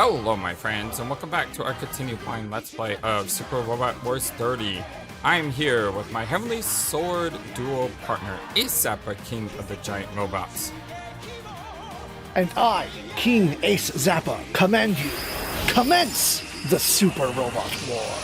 Hello my friends, and welcome back to our continued playing Let's Play of Super Robot Wars 30. I am here with my Heavenly Sword duo partner, Ace Zappa, King of the Giant Robots. And I, King Ace Zappa, command you. Commence the Super Robot War.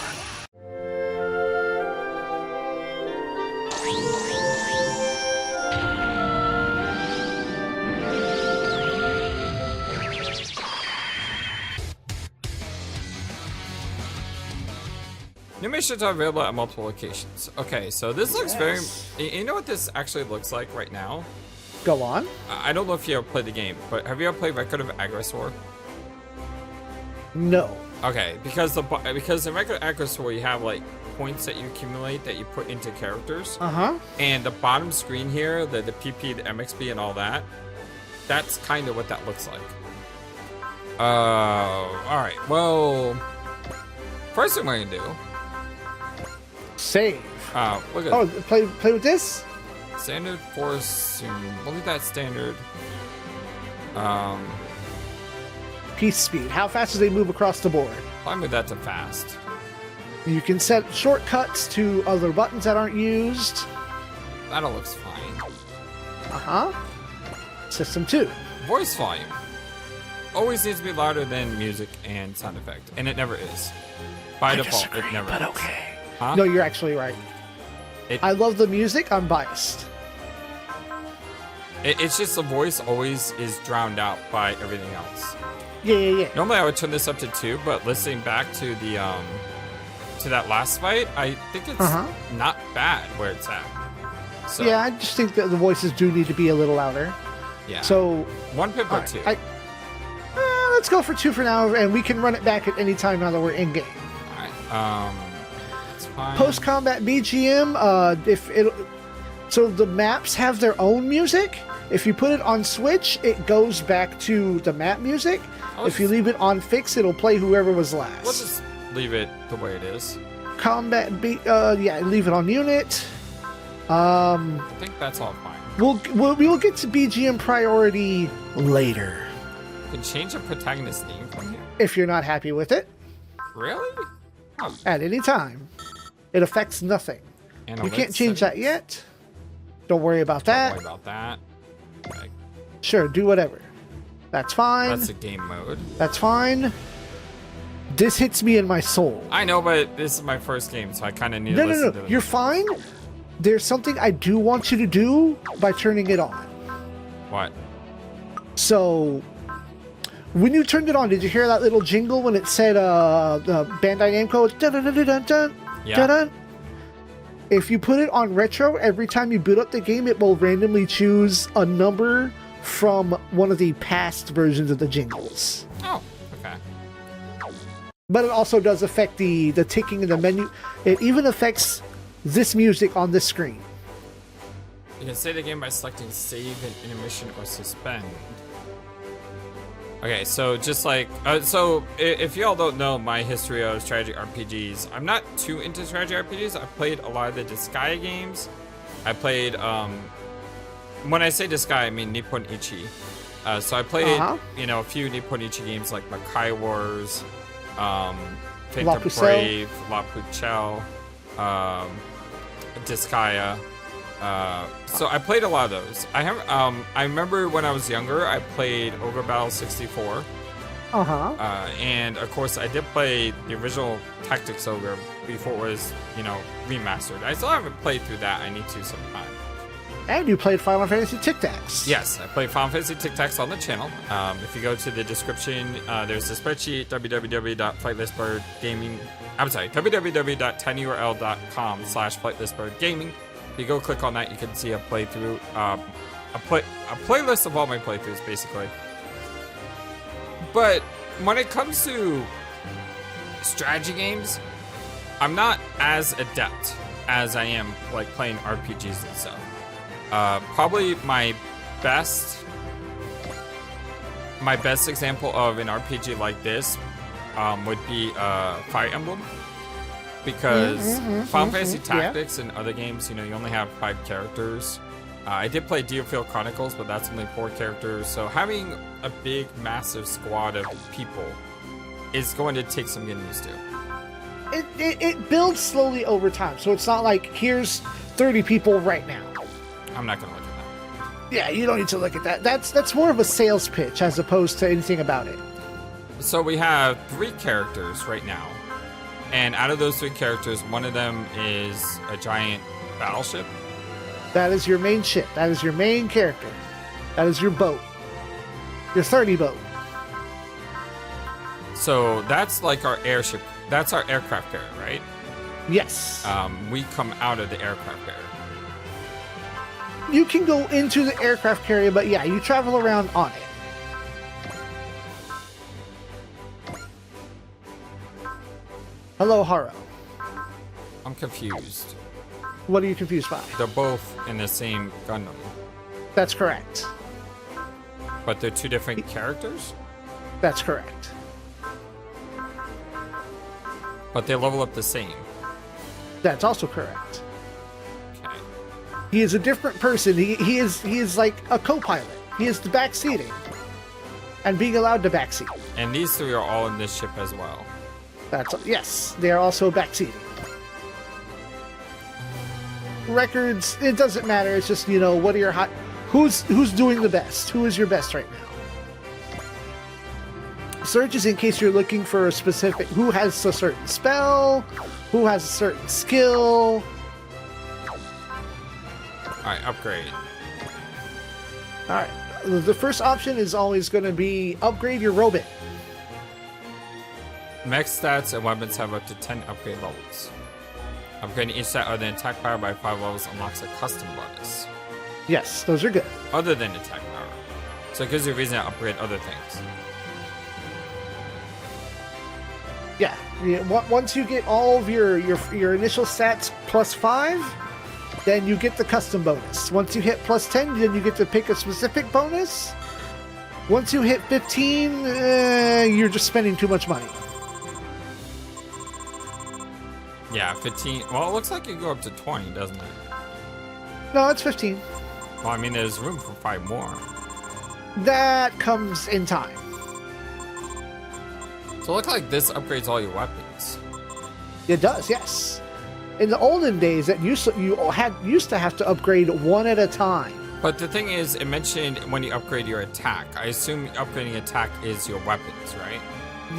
New missions are available at multiple locations. Okay, so this looks very... You know what this actually looks like right now? Go on. I don't know if you ever played the game, but have you ever played Record of Aggressor? No. Okay, because in Record of Aggressor you have like points that you accumulate that you put into characters. Uh-huh. And the bottom screen here, the PP, the MXP, and all that, that's kind of what that looks like. Alright, well... First thing we're gonna do... Save. Look at Oh, play with this? Standard force. We'll leave that standard. Piece speed. How fast do they move across the board? I'll move that to fast. You can set shortcuts to other buttons that aren't used. That all looks fine. Uh-huh. System 2. Voice volume. Always needs to be louder than music and sound effect, and it never is. By default, it never is. Okay. Huh? No, you're actually right. I love the music. I'm biased. It's just the voice always is drowned out by everything else. Yeah. Normally I would turn this up to 2, but listening back to the to that last fight, I think it's not bad where it's at. So, Yeah, I just think that the voices do need to be a little louder. yeah. So 1 pip or 2. let's go for 2 for now, and we can run it back at any time now that we're in game. Alright. It's fine. Post-combat BGM, so the maps have their own music. If you put it on Switch, it goes back to the map music. If you leave it on fix, it'll play whoever was last. We'll just leave it the way it is. Combat yeah, leave it on unit. I think that's all fine. We'll get to BGM priority later. You can change the protagonist name from here. If you're not happy with it, Really? Oh, at any time. It affects nothing. and You alert can't change that settings? yet. Don't worry about that. Don't worry about that. Okay. Sure, do whatever. That's fine. That's the game mode. That's fine. This hits me in my soul. I know, but this is my first game, so I kind of need to No, listen to it. You're fine. There's something I do want you to do by turning it on. What? So, when you turned it on, did you hear that little jingle when it said Bandai Namco? Dun-dun-dun-dun-dun, Yeah. dun-dun? If you put it on retro, every time you boot up the game, it will randomly choose a number from one of the past versions of the jingles. Oh, okay. But it also does affect the ticking in the menu. It even affects this music on this screen. You can save the game by selecting save and intermission or suspend. Okay, so just like, if y'all don't know my history of strategy RPGs, I'm not too into strategy RPGs. I played a lot of the Disgaea games. I played, when I say Disgaea, I mean Nippon Ichi. So I played, a few Nippon Ichi games like Makai Wars, Fate La of Pucelle. Brave, La Pucelle, Disgaea. So I played a lot of those. I remember when I was younger, I played Ogre Battle 64. And of course, I did play the original Tactics Ogre before it was, remastered. I still haven't played through that. I need to sometime. And you played Final Fantasy Tic Tacs. Yes, I played Final Fantasy Tic Tacs on the channel. If you go to the description, there's a spreadsheet, www.FlightlessBirdGaming. If you go click on that, you can see a playthrough, a playlist of all my playthroughs, basically. But when it comes to strategy games, I'm not as adept as I am like playing RPGs and stuff. Probably my best example of an RPG like this would be Fire Emblem. Because Final Fantasy Tactics and other games, you only have 5 characters. I did play Deerfield Chronicles, but that's only 4 characters. So having a big, massive squad of people is going to take some getting used to. It builds slowly over time, so it's not like here's 30 people right now. I'm not going to look at that. Yeah, you don't need to look at that. That's more of a sales pitch as opposed to anything about it. So we have 3 characters right now. And out of those 3 characters, one of them is a giant battleship. That is your main ship. That is your main character. That is your boat. Your 30 boat. So that's like our airship. That's our aircraft carrier, right? Yes. We come out of the aircraft carrier. You can go into the aircraft carrier, but yeah, you travel around on it. Hello, Haro. I'm confused. What are you confused by? They're both in the same Gundam, That's correct. but they're 2 different characters? That's correct. But they level up the same. That's also correct. Okay. He is a different person. He is like a co-pilot. He is the backseating. And being allowed to backseat. And these 3 are all in this ship as well. Yes, they are also backseating. Records, it doesn't matter. It's just, what are your who's doing the best? Who is your best right now? Search is in case you're looking for a specific who has a certain spell, who has a certain skill. Alright, upgrade. Alright. The first option is always going to be upgrade your robot. Mech stats and weapons have up to 10 upgrade levels. Upgrading each stat other than attack power by 5 levels unlocks a custom bonus. Yes, those are good. Other than attack power. So it gives you a reason to upgrade other things. Yeah. Once you get all of your initial stats plus 5, then you get the custom bonus. Once you hit plus 10, then you get to pick a specific bonus. Once you hit 15, you're just spending too much money. Yeah, 15. Well, it looks like you go up to 20, doesn't it? No, it's 15. Well, I mean, there's room for 5 more. That comes in time. So it looks like this upgrades all your weapons. It does, yes. In the olden days, that you used to have to upgrade one at a time. But the thing is, it mentioned when you upgrade your attack. I assume upgrading attack is your weapons, right?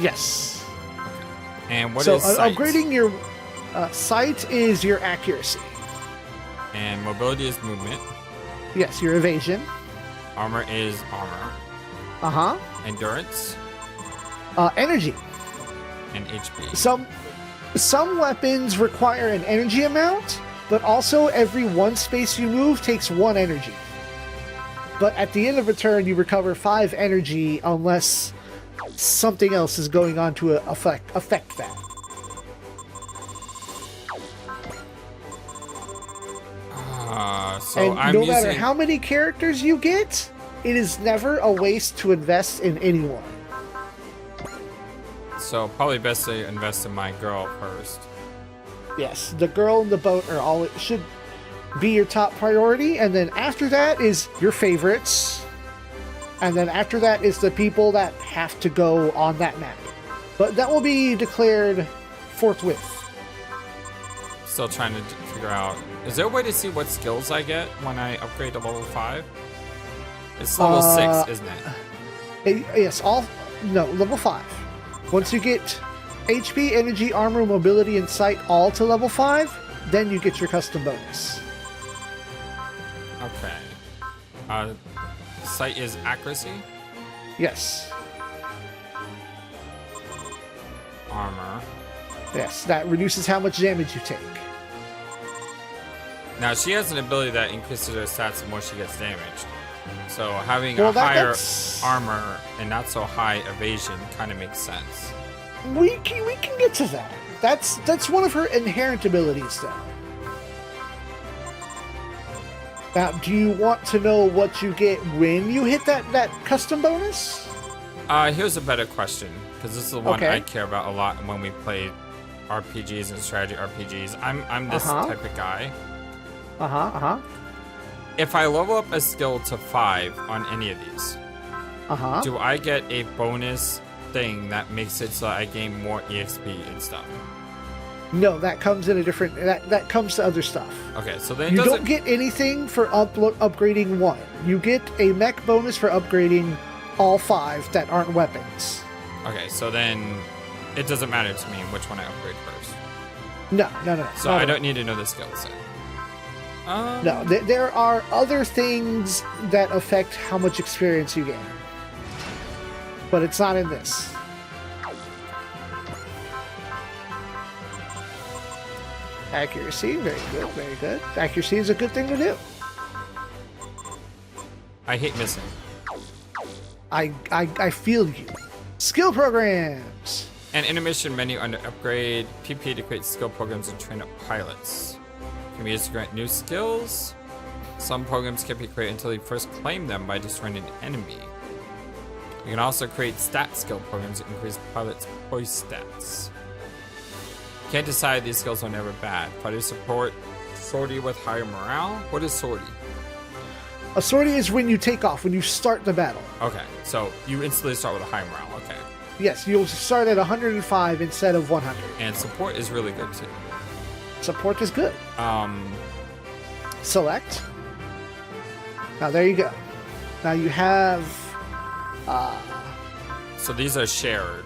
Yes. And what is sight? Upgrading your sight is your accuracy. And mobility is movement. Yes, your evasion. Armor is armor. Uh-huh. Endurance. Energy. And HP. Some weapons require an energy amount, but also every 1 space you move takes 1 energy. But at the end of a turn, you recover 5 energy unless something else is going on to affect that. So and I'm no using... matter how many characters you get, it is never a waste to invest in anyone. So probably best to invest in my girl first. Yes, the girl and the boat are all it should be your top priority, and then after that is your favorites, and then after that is the people that have to go on that map. But that will be declared forthwith. Still trying to figure out... Is there a way to see what skills I get when I upgrade to level 5? It's level 6, isn't it? Yes, level 5. Once you get HP, energy, armor, mobility, and sight all to level 5, then you get your custom bonus. Okay. Sight is accuracy? Yes. Armor. Yes, that reduces how much damage you take. Now, she has an ability that increases her stats the more she gets damaged. So having a higher armor and not so high evasion kind of makes sense. We can get to that. That's one of her inherent abilities, though. Now, do you want to know what you get when you hit that custom bonus? Here's a better question, because this is the one I care about a lot when we play RPGs and strategy RPGs. I'm this type of guy. if I level up a skill to 5 on any of these, do I get a bonus thing that makes it so I gain more EXP and stuff? No, that comes in a different. That comes to other stuff. Okay, so then you don't get anything for upgrading 1. You get a mech bonus for upgrading all 5 that aren't weapons. Okay, so then it doesn't matter to me which one I upgrade first. No. So I don't need to know the skills then. No, there are other things that affect how much experience you gain, but it's not in this. Accuracy, very good, very good. Accuracy is a good thing to do. I hate missing. I feel you. Skill programs. An intermission menu under upgrade. PP to create skill programs and train up pilots. Can be used to grant new skills. Some programs can be created until you first claim them by destroying an enemy. You can also create stat skill programs that increase pilots' voice stats. Can't decide, these skills are never bad. Fighters support sortie with higher morale. What is sortie? A sortie is when you take off, when you start the battle. Okay, so you instantly start with a high morale. Okay. Yes, you'll start at 105 instead of 100. And support is really good too. Support is good. Select. Now there you go. Now you have. So these are shared.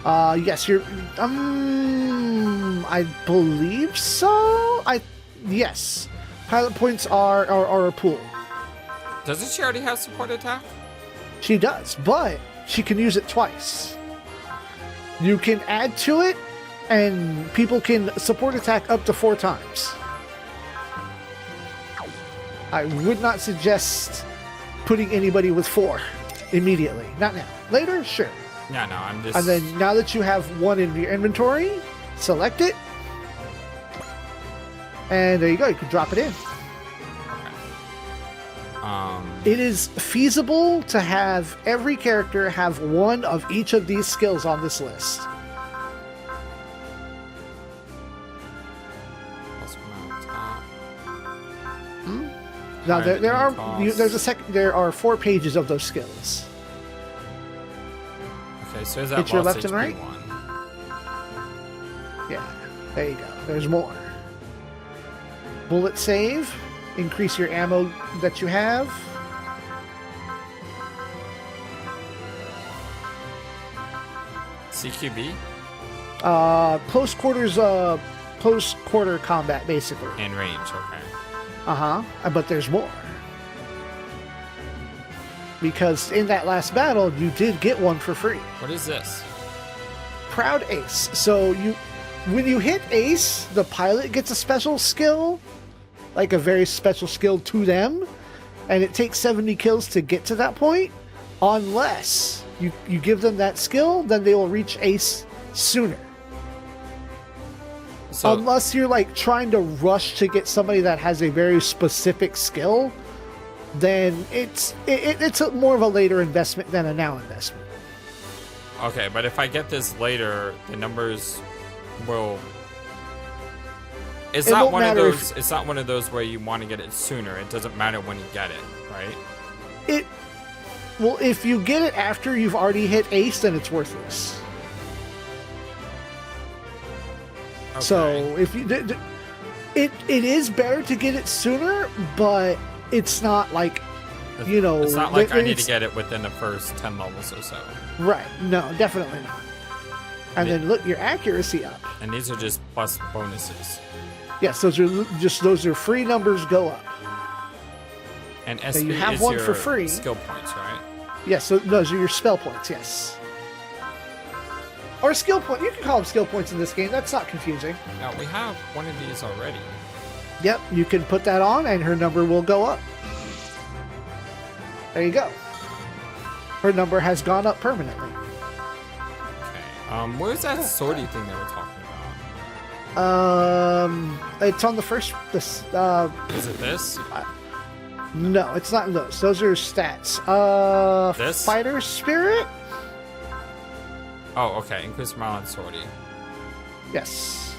Yes, you're. I believe so. Yes. Pilot points are a pool. Doesn't she already have support attack? She does, but she can use it twice. You can add to it, and people can support attack up to 4 times. I would not suggest putting anybody with 4 immediately. Not now. Later, sure. Yeah, no, I'm just... And then now that you have 1 in your inventory, select it. And there you go. You can drop it in. Okay. It is feasible to have every character have 1 of each of these skills on this list. Now there are 4 pages of those skills. Okay, so is that Hit your left HP and right? one? Yeah, there you go. There's more. Bullet save, increase your ammo that you have. CQB? Close quarter combat, basically. And range, okay. But there's more. Because in that last battle, you did get 1 for free. What is this? Proud Ace. So when you hit Ace, the pilot gets a special skill, like a very special skill to them, and it takes 70 kills to get to that point. Unless you give them that skill, then they will reach Ace sooner. So, unless you're like trying to rush to get somebody that has a very specific skill, then it's more of a later investment than a now investment. Okay, but if I get this later, the numbers will. It's not one of those. It's not one of those where you want to get it sooner. It doesn't matter when you get it, right? Well, if you get it after you've already hit Ace, then it's worthless. Okay. So if you it is better to get it sooner, but it's not like it's not like I need to get it within the first 10 levels or so. Right? No, definitely not. And then look, your accuracy up. And these are just plus bonuses. Yes, those are free numbers go up. And so you have 1 for free. Skill points, right? Yes, so those are your spell points. Yes. Or skill point. You can call them skill points in this game. That's not confusing. Now, we have 1 of these already. Yep, you can put that on and her number will go up. There you go. Her number has gone up permanently. Okay. Where's that sortie thing they were talking about? It's on the first... Is it this? No, it's not those. Those are stats. This? Fighter Spirit? Oh, okay. Increase morale and sortie. Yes.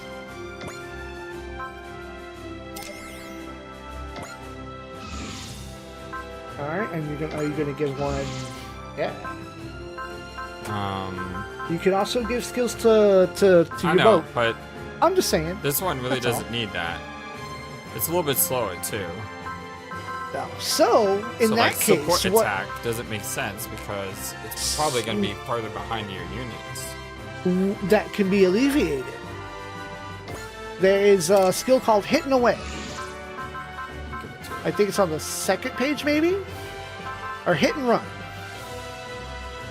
All right, and are you gonna give one? Yeah. You can also give skills to I your know, boat. but I'm just saying. this one really That's doesn't need that. It's a little bit slower too. No. So in that like, case, support what attack doesn't make sense because it's probably going to be farther behind your units. that can be alleviated? There is a skill called Hitting Away. Give it to I think it's on the second page, maybe, or Hit and Run.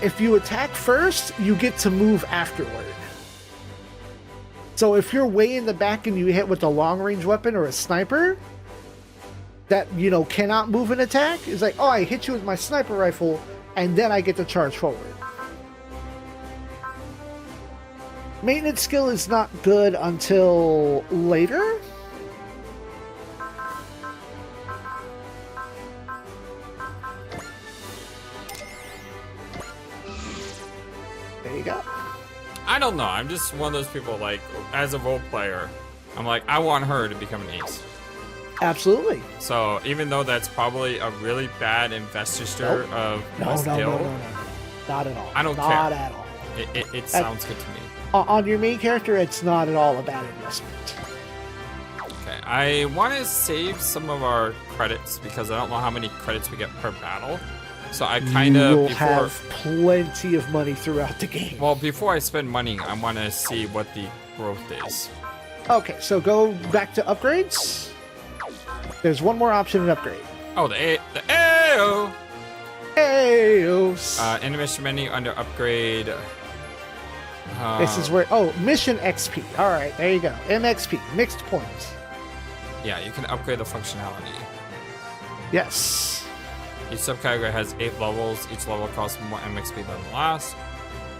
If you attack first, you get to move afterward. So if you're way in the back and you hit with a long-range weapon or a sniper that, cannot move and attack, it's like, oh, I hit you with my sniper rifle, and then I get to charge forward. Maintenance skill is not good until later. There you go. I don't know. I'm just one of those people, like, as a role player, I'm like, I want her to become an ace. Absolutely. So even though that's probably a really bad investiture of my skill, no. Not at all. I don't care. Not at all. It sounds good to me. On your main character, it's not at all a bad investment. Okay, I want to save some of our credits because I don't know how many credits we get per battle. So I kind of You'll have plenty of money throughout the game. Well, before I spend money, I want to see what the growth is. Okay, so go back to upgrades. There's one more option in upgrade. Oh, the AO. Aos. In the mission menu under upgrade. This is where mission XP. All right, there you go. MXP, mixed points. Yeah, you can upgrade the functionality. Yes. Each subcategory has 8 levels. Each level costs more MXP than the last.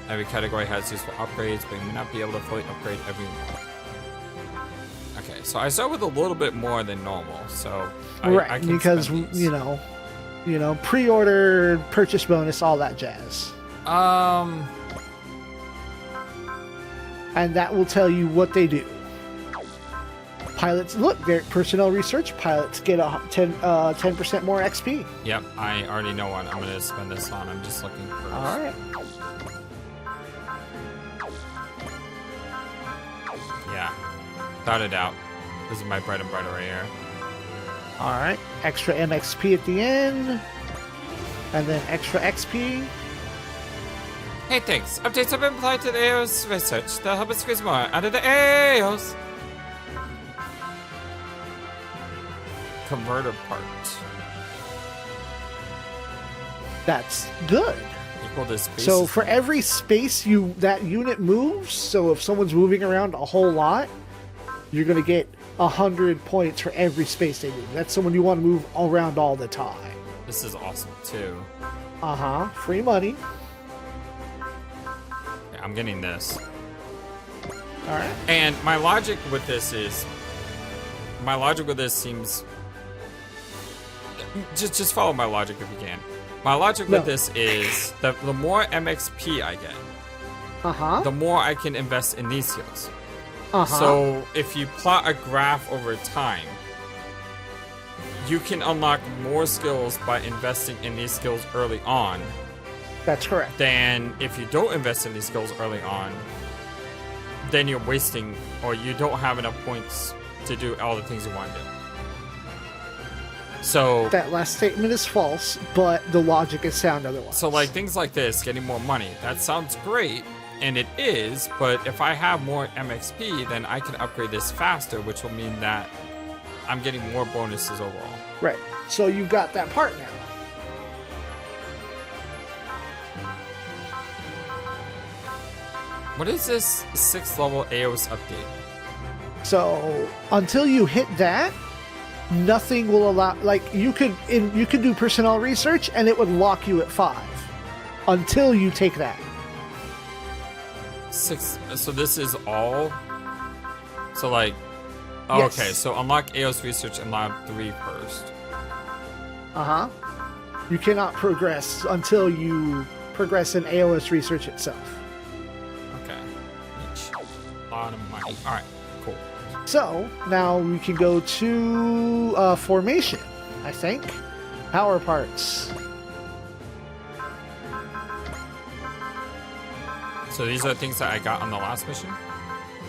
Every category has useful upgrades, but you may not be able to fully upgrade every one. Okay, so I start with a little bit more than normal, so I can because spend these. you know, pre-order, purchase bonus, all that jazz. And that will tell you what they do. Pilots, look, their personnel research pilots get 10% more XP. Yep, I already know what I'm going to spend this on. I'm just looking for. All right. Yeah, without a doubt. This is my bread and butter right here. All right, extra MXP at the end, and then extra XP. Hey, thanks. Updates have been applied to the AOS research. They'll help us squeeze more out of the AOS. Converter part. That's good. Equal to space. So for every space that unit moves, so if someone's moving around a whole lot, you're gonna get 100 points for every space they move. That's someone you want to move around all the time. This is awesome too. Free money. Yeah, I'm getting this. All right. And my logic with this seems. Just follow my logic if you can. My logic with this is that the more MXP I get, the more I can invest in these skills. So if you plot a graph over time, you can unlock more skills by investing in these skills early on. That's correct. Than if you don't invest in these skills early on, then you're wasting, or you don't have enough points to do all the things you want to do. So that last statement is false, but the logic is sound otherwise. So like things like this, getting more money, that sounds great, and it is, but if I have more MXP, then I can upgrade this faster, which will mean that I'm getting more bonuses overall. Right. So you got that part now. What is this 6th level AOS update? So until you hit that, nothing will allow. Like you could do personnel research, and it would lock you at 5 until you take that. 6. So this is all. So like, oh, Yes. okay. So unlock AOS research in lab 3 first. You cannot progress until you progress in AOS research itself. Okay. Each. A lot of money. All right. Cool. So now we can go to formation, I think. Power parts. So these are things that I got on the last mission?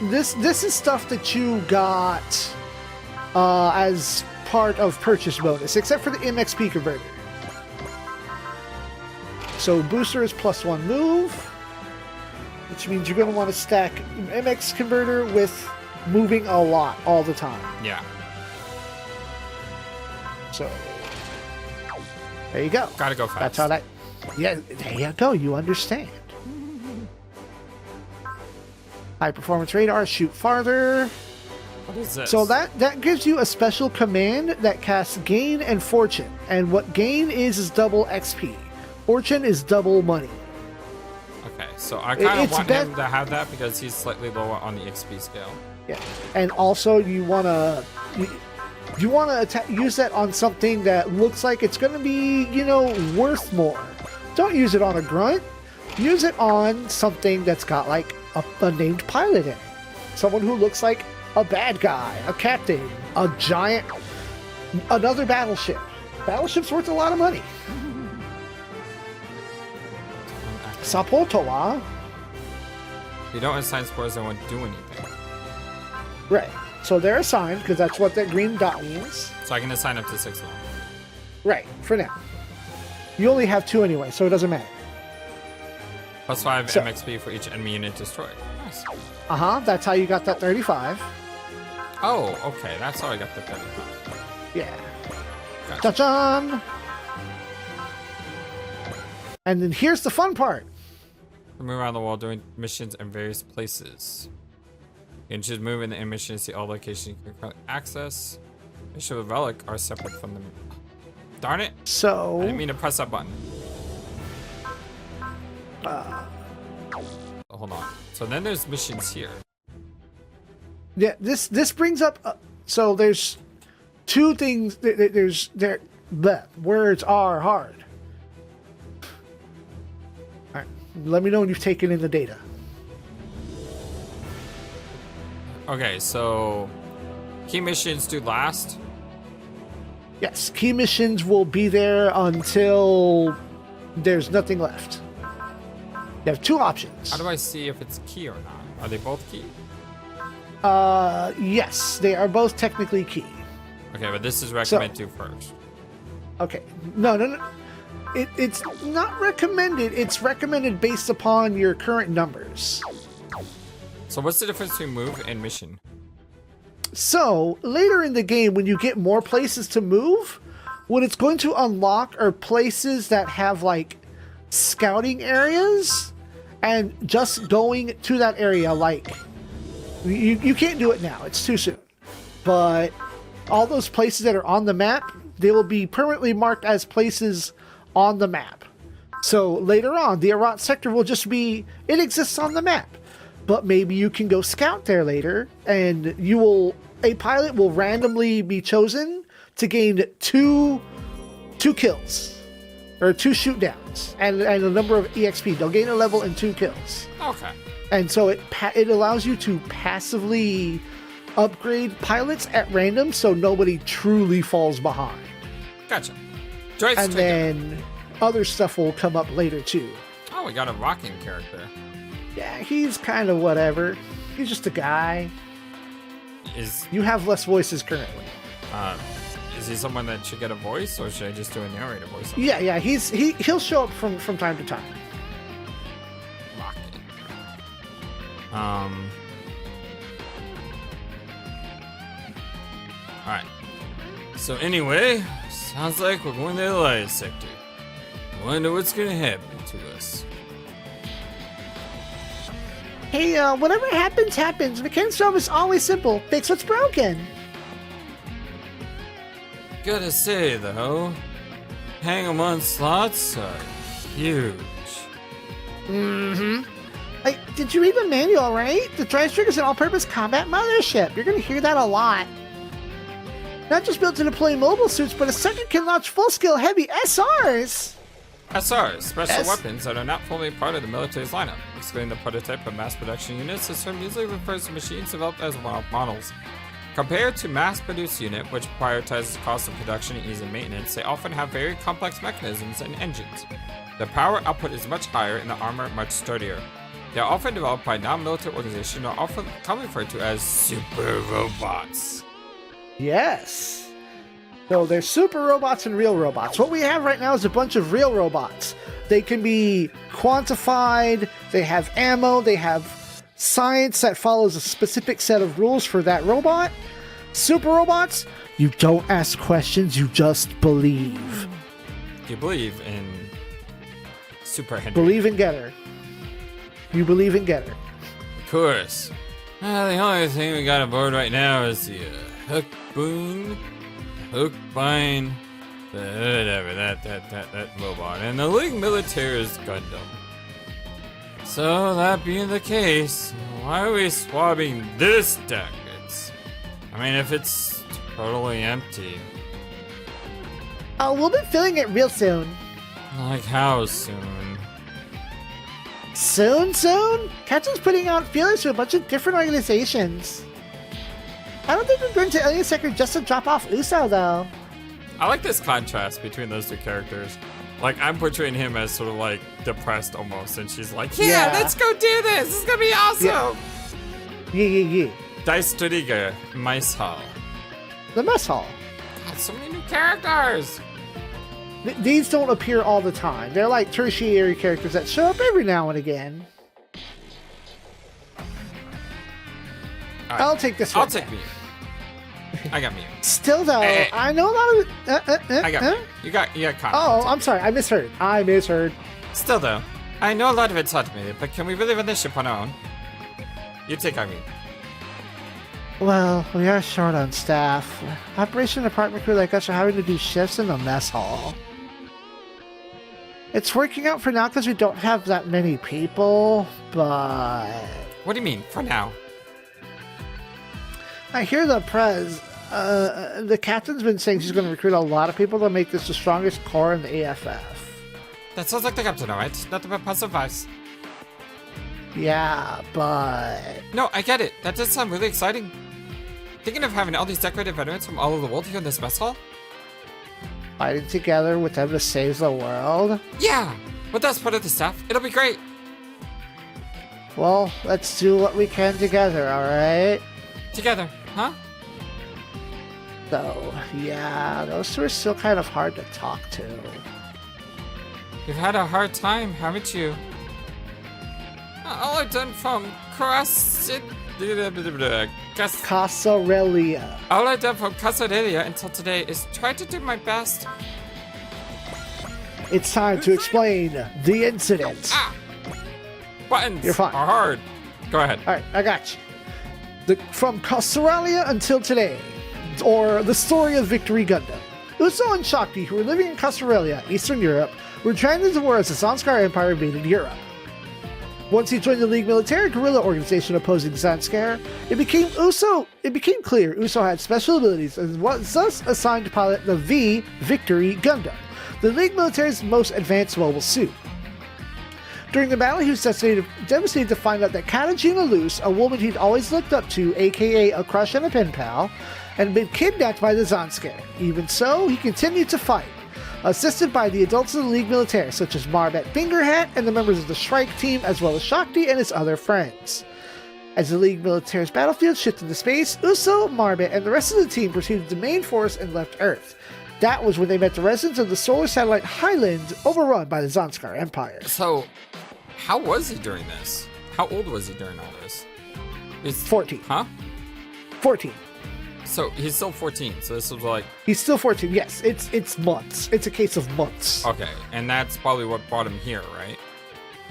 This is stuff that you got as part of purchase bonus, except for the MXP converter. So booster is +1 move, which means you're going to want to stack MX converter with moving a lot all the time. Yeah. So there you go. Gotta go fast. That's how that. Yeah, there you go. You understand. High performance radar, shoot farther. What is this? So that gives you a special command that casts Gain and Fortune. And what Gain is double XP. Fortune is double money. Okay, so I kind of want him to have that because he's slightly lower on the XP scale. Yeah, and also you wanna use that on something that looks like it's gonna be, worth more. Don't use it on a grunt. Use it on something that's got like a named pilot in it. Someone who looks like a bad guy, a captain, a giant, another battleship. Battleship's worth a lot of money. Sapotowa. If you don't assign spores, they won't do anything. Right. So they're assigned because that's what that green dot means. So I can assign up to 6 of them. Right, for now. You only have 2 anyway, so it doesn't matter. +5 MXP for each enemy unit destroyed. Nice. That's how you got that 35. Oh, okay. That's how I got the 35. Yeah. Gotcha. Ta-chan! And then here's the fun part. Move around the world doing missions in various places. You can choose move in the mission to see all locations you can currently access. Mission with relic are separate from them. Darn it! So I didn't mean to press that button. Hold on. So then there's missions here. yeah, this brings up. So there's 2 things. Words are hard. All right. Let me know when you've taken in the data. Okay, so key missions do last. Yes, key missions will be there until there's nothing left. You have 2 options. How do I see if it's key or not? Are they both key? Yes, they are both technically key. Okay, but this is recommended to first. Okay, no. It's not recommended. It's recommended based upon your current numbers. So what's the difference between move and mission? So later in the game, when you get more places to move, what it's going to unlock are places that have like scouting areas, and just going to that area, like you can't do it now, it's too soon, but all those places that are on the map, they will be permanently marked as places on the map. So later on, the Arat sector will just be, it exists on the map, but maybe you can go scout there later, and a pilot will randomly be chosen to gain two kills. Or 2 shoot downs and a number of EXP. They'll gain a level and 2 kills. Okay. And so it allows you to passively upgrade pilots at random, so nobody truly falls behind. Gotcha. And then other stuff will come up later too. Oh, we got a rocking character. Yeah, he's kind of whatever. He's just a guy. You have less voices currently. Is he someone that should get a voice, or should I just do a narrator voice? Yeah, he'll show up from time to time. Rocket. Alright. So anyway, sounds like we're going to the Alliance sector. Wonder what's gonna happen to us. Hey, whatever happens. Mechanic job is always simple. Fix what's broken. Gotta say though, hang 'em on slots are huge. Mm-hmm. Hey, did you read the manual, right? The Drive Trigger is an all-purpose combat mothership. You're gonna hear that a lot. Not just built to deploy mobile suits, but a second can launch full-scale heavy SRs. SRs, special weapons that are not fully part of the military's lineup. Excluding the prototype of mass production units, this term usually refers to machines developed as models. Compared to mass-produced unit, which prioritizes cost of production and ease of maintenance, they often have very complex mechanisms and engines. The power output is much higher and the armor much sturdier. They are often developed by non-military organizations and are often referred to as super robots. Yes. So there's super robots and real robots. What we have right now is a bunch of real robots. They can be quantified, they have ammo, they have science that follows a specific set of rules for that robot. Super robots, you don't ask questions, you just believe. You believe in Super Henry. Believe in Getter. You believe in Getter. Of course. The only thing we got aboard right now is the hook boon, hook bind, whatever, that robot, and the League Militaire's Gundam. So, that being the case, why are we swabbing this deck? I mean, if it's totally empty. Oh, we'll be filling it real soon. Like how soon? Soon? Captain's putting out feelers to a bunch of different organizations. I don't think we're going to Alien Sector just to drop off Uso, though. I like this contrast between those two characters. Like, I'm portraying him as sort of like depressed almost, and she's like, yeah. Let's go do this! This is gonna be awesome! Yeah. Dice Studiga, Mice Hall. The Mess Hall. God, so many new characters! These don't appear all the time. They're like tertiary characters that show up every now and again. Right. I'll take this one. I'll take me. I got me. Still though, Hey. I know a lot of I got me. You got Connor. Oh, I'm sorry, I misheard. Still though, I know a lot of it's automated, but can we really run this ship on our own? You take Irene. Well, we are short on staff. Operation department crew like us are having to do shifts in the mess hall. It's working out for now because we don't have that many people, but... What do you mean, for now? I hear the captain's been saying she's going to recruit a lot of people to make this the strongest core in the AFF. That sounds like the captain, alright? Not about positive vibes. Yeah, but... No, I get it. That does sound really exciting. Thinking of having all these decorated veterans from all over the world here in this mess hall? Fighting together with them to save the world? Yeah! With us part of the staff, it'll be great! Well, let's do what we can together, alright? Together, huh? So, yeah, those two are still kind of hard to talk to. You've had a hard time, haven't you? All I've done from Casarelia. All I've done from Casarelia until today is try to do my best. It's time to explain the incident. Buttons You're fine. are hard. Go ahead. Alright, I got you. From Casarelia until today, or the story of Victory Gundam. Uso and Shakti, who were living in Casarelia, Eastern Europe, were trying to war as the Zanskar Empire invaded Europe. Once he joined the League Militaire, guerrilla organization opposing Zanskar, it became clear Uso had special abilities and was thus assigned to pilot the Victory Gundam, the League Militaire's most advanced mobile suit. During the battle, he was devastated to find out that Katajina Luce, a woman he'd always looked up to, aka a crush and a pen pal, had been kidnapped by the Zanskar. Even so, he continued to fight, assisted by the adults of the League Militaire, such as Marbet Fingerhat and the members of the Shrike team, as well as Shakti and his other friends. As the League Militaire's battlefield shifted to space, Uso, Marbet, and the rest of the team proceeded to main force and left Earth. That was when they met the residents of the solar satellite Highland, overrun by the Zanskar Empire. So, how was he during this? How old was he during all this? He's 14. Huh? 14. So, he's still 14, so this was like... He's still 14, yes. It's months. It's a case of months. Okay, and that's probably what brought him here, right?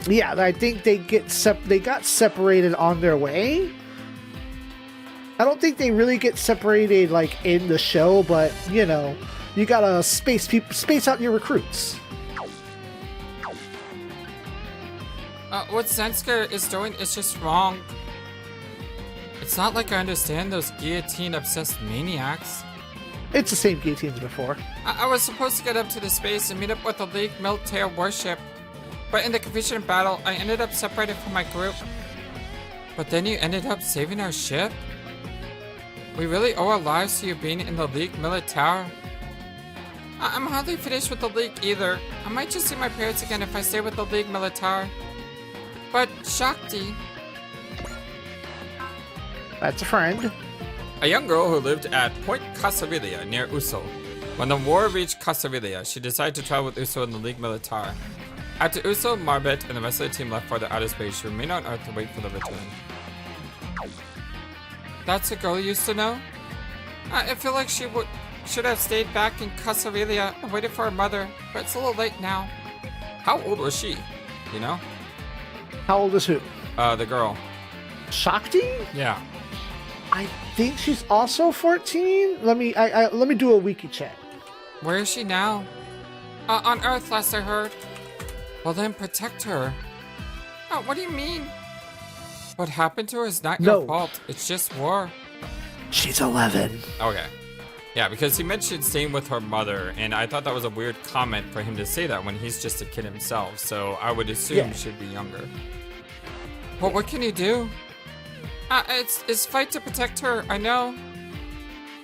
Yeah, I think they got separated on their way. I don't think they really get separated, like, in the show, but, you know, you gotta space out your recruits. What Zanskar is doing is just wrong. It's not like I understand those guillotine-obsessed maniacs. It's the same guillotines before. I was supposed to get up to the space and meet up with the League Militaire warship, but in the confusion of battle, I ended up separated from my group. But then you ended up saving our ship? We really owe our lives to you being in the League Militaire. I'm hardly finished with the League either. I might just see my parents again if I stay with the League Militaire. But Shakti... That's a friend. A young girl who lived at Point Casavilia near Uso. When the war reached Casavilia, she decided to travel with Uso in the League Militaire. After Uso, Marbet, and the rest of the team left for the outer space, she remained on Earth to wait for the return. That's a girl you used to know? I feel like she should have stayed back in Casavilia and waited for her mother, but it's a little late now. How old was she? You know? How old is who? The girl. Shakti? Yeah. I think she's also 14. Let me do a wiki check. Where is she now? On Earth, last I heard. Well then, protect her. Oh, what do you mean? What happened to her is not your fault. It's just war. She's 11. Okay. Yeah, because he mentioned staying with her mother, and I thought that was a weird comment for him to say that when he's just a kid himself, so I would assume she'd be younger. Well, what can you do? It's fight to protect her, I know.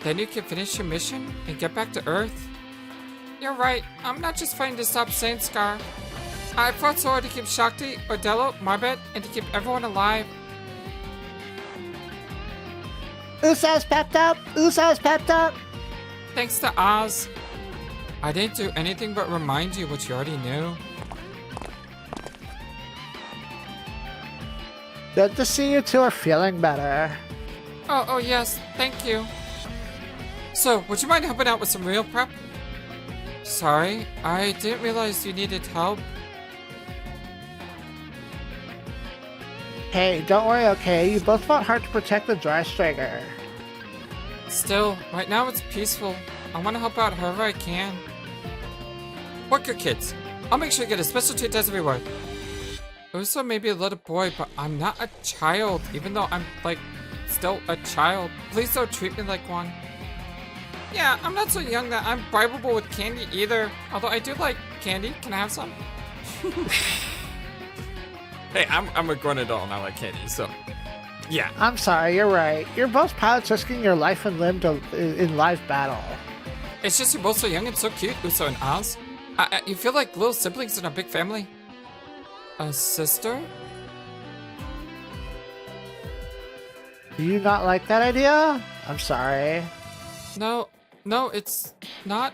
Then you can finish your mission and get back to Earth. You're right, I'm not just fighting to stop Sainscar. I fought so hard to keep Shakti, Ordello, Marbet, and to keep everyone alive. Uso's pepped up! Uso's pepped up! Thanks to Oz. I didn't do anything but remind you what you already knew. Good to see you two are feeling better. Oh yes, thank you. So, would you mind helping out with some meal prep? Sorry, I didn't realize you needed help. Hey, don't worry, okay? You both fought hard to protect the dry striker. Still, right now it's peaceful. I want to help out however I can. Work your kids. I'll make sure you get a special treat as a reward. Uso may be a little boy, but I'm not a child, even though I'm, still a child. Please don't treat me like one. Yeah, I'm not so young that I'm bribable with candy either. Although I do like candy. Can I have some? Hey, I'm a grown adult and I like candy, so... Yeah. I'm sorry, you're right. You're both pilots risking your life and limb in live battle. It's just you're both so young and so cute, Uso and Oz. You feel like little siblings in a big family. A sister? Do you not like that idea? I'm sorry. No, it's not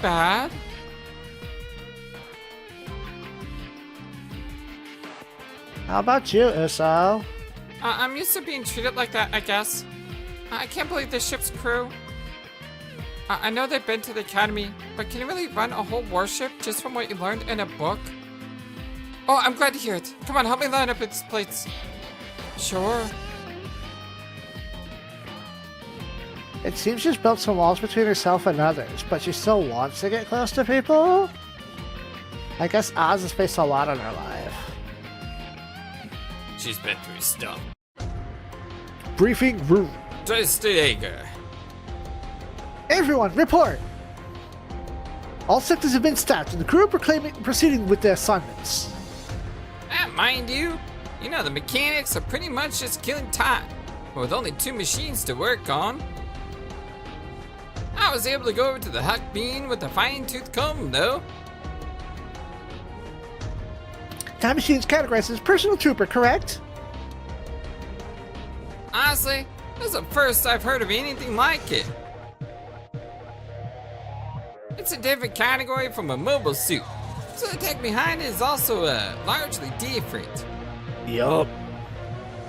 bad. How about you, Uso? I'm used to being treated like that, I guess. I can't believe this ship's crew. I know they've been to the academy, but can you really run a whole warship just from what you learned in a book? Oh, I'm glad to hear it. Come on, help me line up its plates. Sure. It seems she's built some walls between herself and others, but she still wants to get close to people? I guess Oz has faced a lot in her life. She's been through stuff. Briefing room. Dreistiger. Everyone, report! All sectors have been staffed and the crew are proceeding with their assignments. Mind you, the mechanics are pretty much just killing time, with only 2 machines to work on. I was able to go over to the Huck Bean with a fine-tooth comb, though. Time machine is categorized as personal trooper, correct? Honestly, this is the first I've heard of anything like it. It's a different category from a mobile suit, so the tech behind it is also largely different. Yup.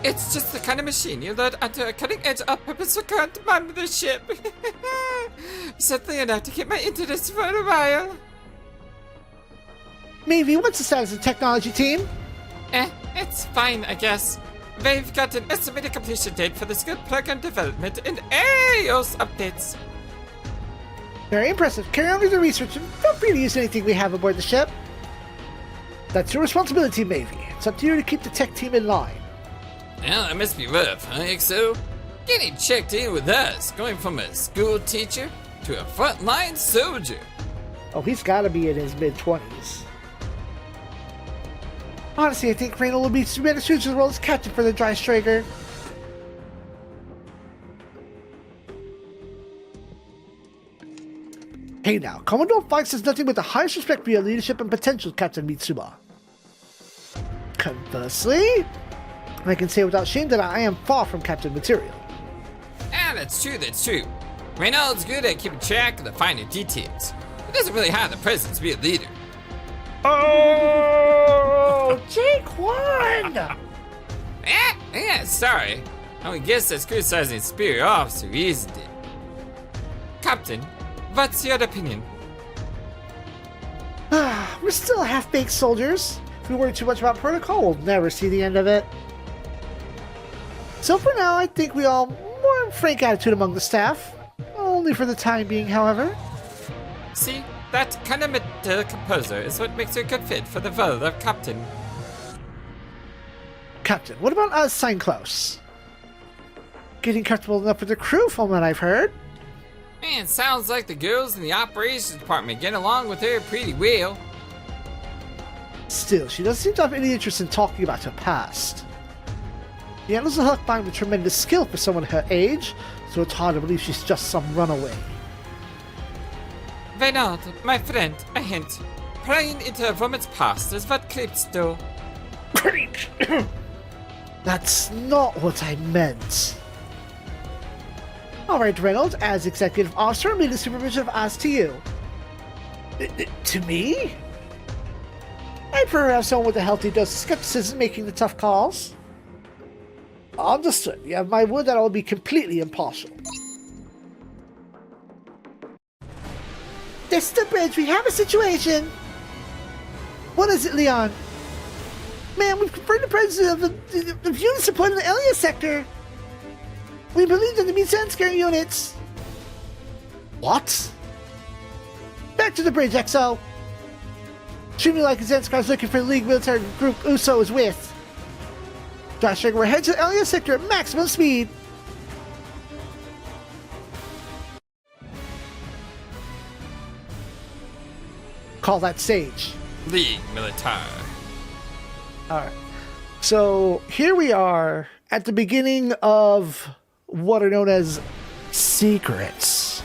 It's just the kind of machine you load onto a cutting-edge all-purpose current to monitor the ship. Simply enough to keep my internet for a while. Maybe, what's the status of the technology team? It's fine, I guess. They've got an estimated completion date for the skill program development and AOS updates. Very impressive. Carry on with the research and feel free to use anything we have aboard the ship. That's your responsibility, Mavie. It's up to you to keep the tech team in line. Well, that must be rough, huh, XO? Getting checked in with us, going from a school teacher to a frontline soldier. Oh, he's gotta be in his mid-20s. Honestly, I think Reynold will be better suited to the role as captain for the Dry Striker. Hey now, Commodore Fox has nothing but the highest respect for your leadership and potential, Captain Mitsuba. Conversely, I can say without shame that I am far from Captain Material. Ah, that's true. Reynolds good at keeping track of the finer details. He doesn't really have the presence to be a leader. Oh, Jaquan! Yeah, sorry. I guess that's criticizing a superior officer, isn't it? Captain, what's your opinion? We're still half-baked soldiers. If we worry too much about protocol, we'll never see the end of it. So for now, I think we all more frank attitude among the staff. Only for the time being, however. See, that kind of mental composer is what makes you a good fit for the role of captain. Captain, what about us, Klaus? Getting comfortable enough with the crew, from what I've heard. Man, sounds like the girls in the operations department get along with her pretty well. Still, she doesn't seem to have any interest in talking about her past. She handles the Huckbind with tremendous skill for someone her age, so it's hard to believe she's just some runaway. Reynald, my friend, a hint. Prying into a woman's past is what creeps do. Creeps? That's not what I meant. Alright, Reynolds, as executive officer, I'm leading supervision of us to you. To me? I prefer to have someone with a healthy dose of skepticism making the tough calls. Understood. You have my word that I will be completely impartial. This is the bridge. We have a situation. What is it, Leon? Man, we've confirmed the presence of units deployed in the Elia sector. We believe in the Mizanskar units. What? Back to the bridge, XO. Treat me like Zanskar looking for the League military group Uso is with. Josh Trigger, we're heading to the Elia sector at maximum speed. Call that sage. League Militaire. Alright. So here we are at the beginning of what are known as secrets.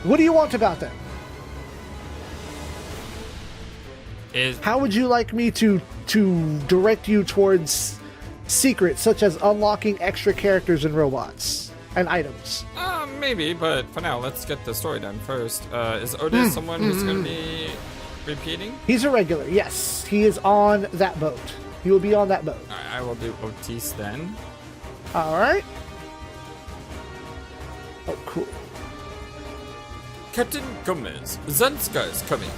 What do you want about them? How would you like me to direct you towards secrets such as unlocking extra characters and robots and items? Maybe, but for now, let's get the story done first. Is Otis someone who's going to be repeating? He's a regular, yes. He is on that boat. He will be on that boat. Alright, I will do Otis then. Alright. Oh, cool. Captain Gomez, Zanska is coming.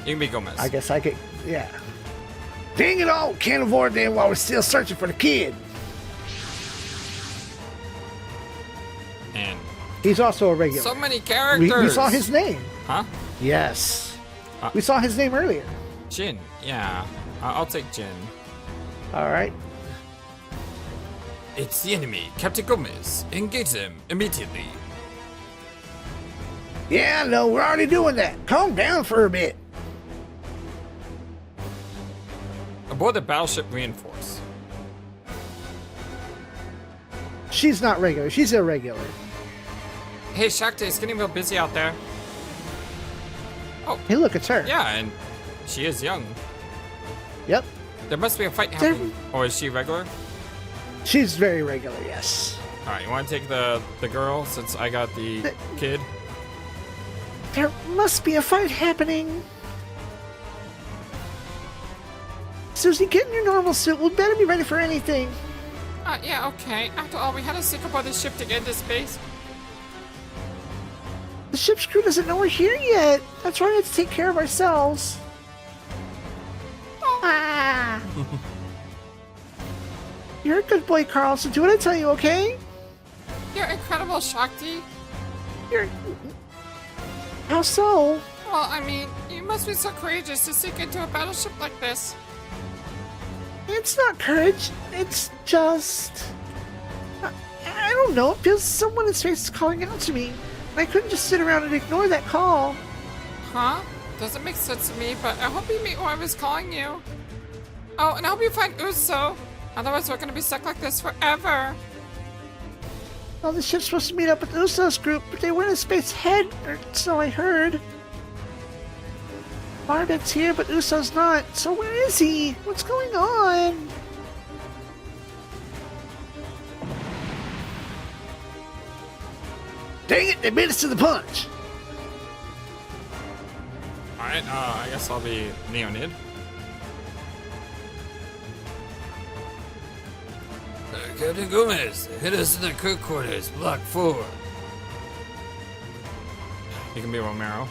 You can be Gomez. I guess I could, yeah. Dang it all! Can't avoid them while we're still searching for the kid. And he's also a regular. so many characters. We saw his name. Huh? Yes. We saw his name earlier. Jin. Yeah. I'll take Jin. All right. It's the enemy, Captain Gomez. Engage them immediately. Yeah, no, we're already doing that. Calm down for a bit. Aboard the battleship Reinforce. She's not regular. She's irregular. Hey, Shakti, it's getting real busy out there. Oh. Hey, look, it's her. Yeah, and she is young. Yep. There must be a fight happening. Or is she regular? She's very regular, yes. Alright, you want to take the girl since I got the kid? There must be a fight happening. Susie, get in your normal suit. We'll better be ready for anything. Yeah, okay. After all, we had to sink aboard the ship to get into space. The ship's crew doesn't know we're here yet. That's why we have to take care of ourselves. Ah. You're a good boy, Carl, so do what I tell you, okay? You're incredible, Shakti. You're... How so? Well, I mean, you must be so courageous to sink into a battleship like this. It's not courage. It's just... I don't know. It feels someone in space is calling out to me. I couldn't just sit around and ignore that call. Huh? Doesn't make sense to me, but I hope you meet whoever's calling you. Oh, and I hope you find Uso. Otherwise, we're gonna be stuck like this forever. Well, the ship's supposed to meet up with Uso's group, but they went in space ahead, or so I heard. Marbet's here, but Uso's not. So where is he? What's going on? Dang it, they beat us to the punch. Alright, I guess I'll be Neonid. Captain Gomez, hit us in the crew quarters, block 4. You can be Romero.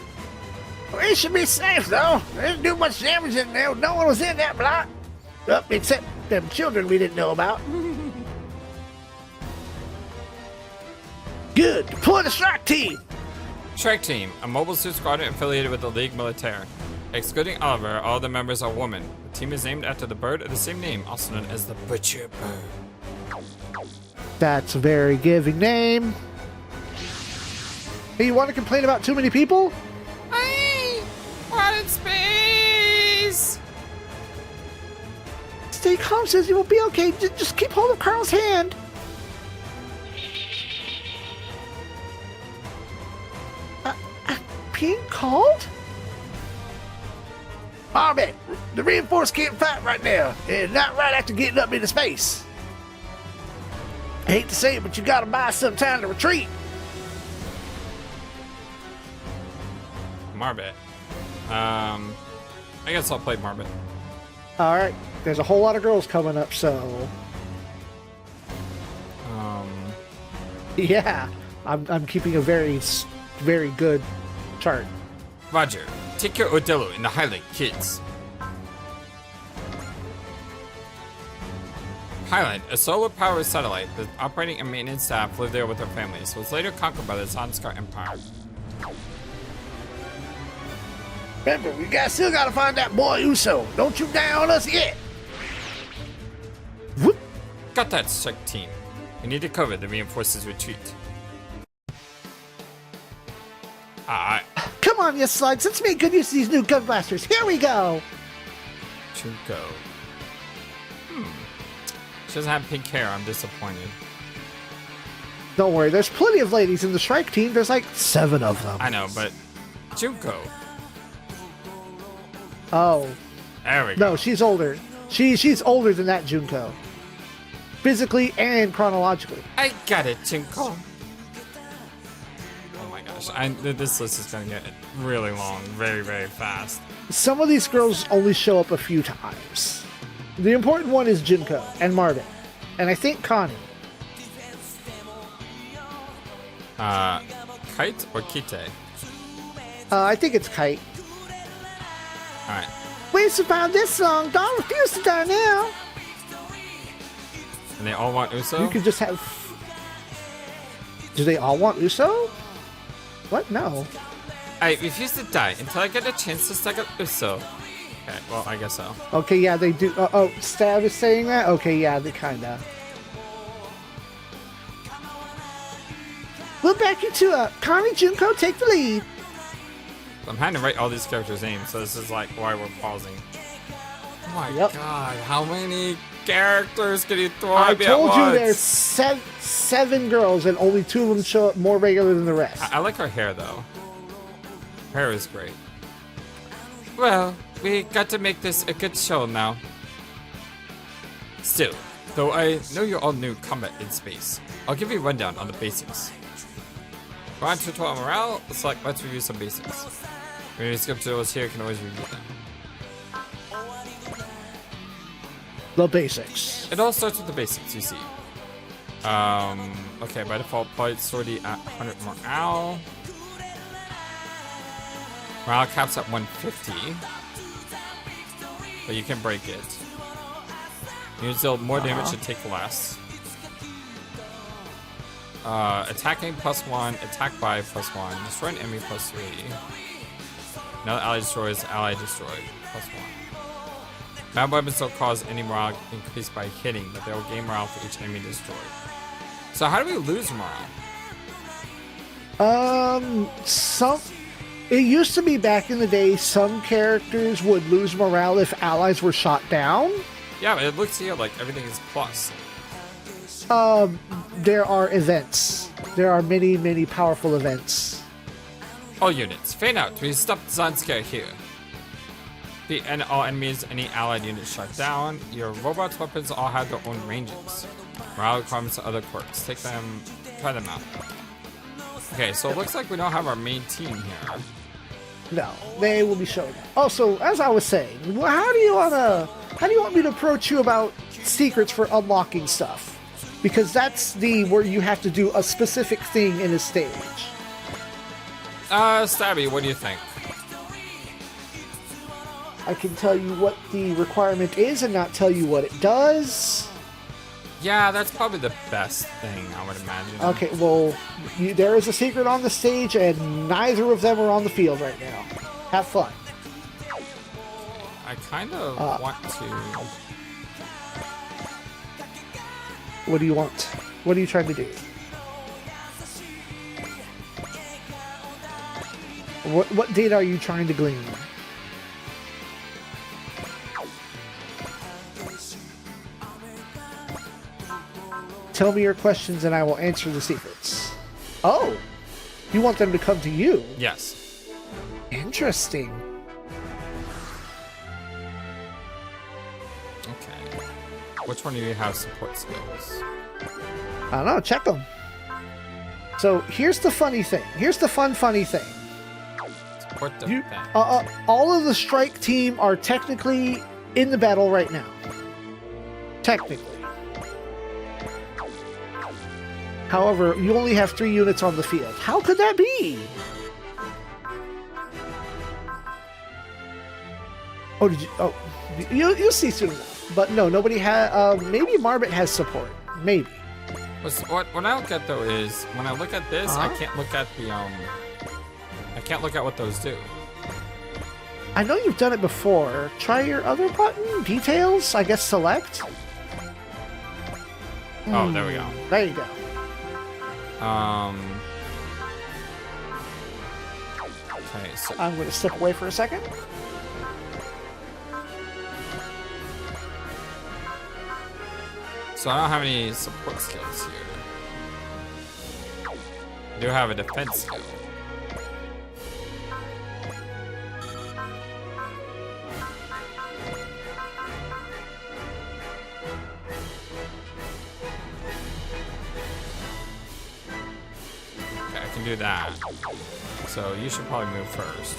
We should be safe, though. There didn't do much damage in there. No one was in that block. Except them children we didn't know about. Good. Deploy the strike team. Strike Team, a mobile suit squadron affiliated with the League Militaire. Excluding Oliver, all the members are women. The team is named after the bird of the same name, also known as the Butcher Bird. That's a very giving name. Hey, you want to complain about too many people? Hey! What in space? Stay calm, Susie. We'll be okay. Just keep hold of Carl's hand. Being called? Army, the reinforced can't fight right now, and not right after getting up into space. I hate to say it, but you gotta buy some time to retreat. Marbet. I guess I'll play Marbet. Alright, there's a whole lot of girls coming up, so... Yeah, I'm keeping a very good chart. Roger. Take care of Odello in the Highlight, kids. Highland, a solar-powered satellite. The operating and maintenance staff live there with their families. Was later conquered by the Zanskar Empire. Remember, we still gotta find that boy Uso. Don't you down on us yet. Whoop. Got that, Strike Team. We need to cover the reinforces retreat. Come on, you slugs. Let's make good use of these new gun blasters. Here we go. Chunko. She doesn't have pink hair. I'm disappointed. Don't worry. There's plenty of ladies in the Strike Team. There's like 7 of them. I know, but Junko. Oh. There we go. No, she's older. She's older than that Junko. Physically and chronologically. I got it, Junko. Oh my gosh. This list is going to get really long very, very fast. Some of these girls only show up a few times. The important one is Junko and Marvin. And I think Connie. Kite or Kite? I think it's Kite. Alright. We survived this song. Don't refuse to die now. And they all want Uso? You could just have... Do they all want Uso? What? No. I refuse to die until I get a chance to suck up Uso. Okay, well, I guess so. Okay, yeah, they do. Oh, Stab is saying that? Okay, yeah, they kinda. We'll back you two up. Connie, Junko, take the lead. I'm having to write all these characters' names, so this is like why we're pausing. Oh my god, how many characters can you throw at me at once? I told you there's seven girls, and only 2 of them show up more regular than the rest. I like her hair, though. Her hair is great. Well, we got to make this a good show now. Still, though I know you're all new combat in space, I'll give you a rundown on the basics. We're on tutorial morale, let's review some basics. When you skip tutorials here, you can always review them. The basics. It all starts with the basics, you see. Okay, by default, flight sortie at 100 morale. Morale caps at 150. But you can break it. Units deal more damage to take less. Attacking +1, attack by +1, destroy an enemy +3. Another ally destroys, ally destroyed +1. Mad weapons don't cause any morale increase by hitting, but they will gain morale for each enemy destroyed. So how do we lose morale? It used to be back in the day, some characters would lose morale if allies were shot down. Yeah, but it looks here like everything is plus. There are events. There are many, many powerful events. All units, fan out. We stop Zanskar here. All enemies, any allied units shut down. Your robots' weapons all have their own ranges. Morale requirements to other quirks. Take them, try them out. Okay, so it looks like we don't have our main team here. No, they will be showing up. Also, as I was saying, how do you want me to approach you about secrets for unlocking stuff? Because that's where you have to do a specific thing in a stage. Stabby, what do you think? I can tell you what the requirement is and not tell you what it does. Yeah, that's probably the best thing, I would imagine. Okay, well, there is a secret on the stage, and neither of them are on the field right now. Have fun. I kind of want to... What do you want? What are you trying to do? What data are you trying to glean? Tell me your questions and I will answer the secrets. Oh, you want them to come to you? Yes. Interesting. Okay. Which one do you have support skills? I don't know, check them. So here's the funny thing. Here's the funny thing. Support defense. All of the strike team are technically in the battle right now. Technically. However, you only have 3 units on the field. How could that be? Oh, did you? Oh, you'll see soon enough. But no, nobody has. Maybe Marbet has support. Maybe. What I look at though is when I look at this, I can't look at the I can't look at what those do. I know you've done it before. Try your other button. Details. I guess select. Oh, there we go. There you go. Okay, so I'm going to step away for a second. I don't have any support skills here. I do have a defense skill. Okay, I can do that. So you should probably move first.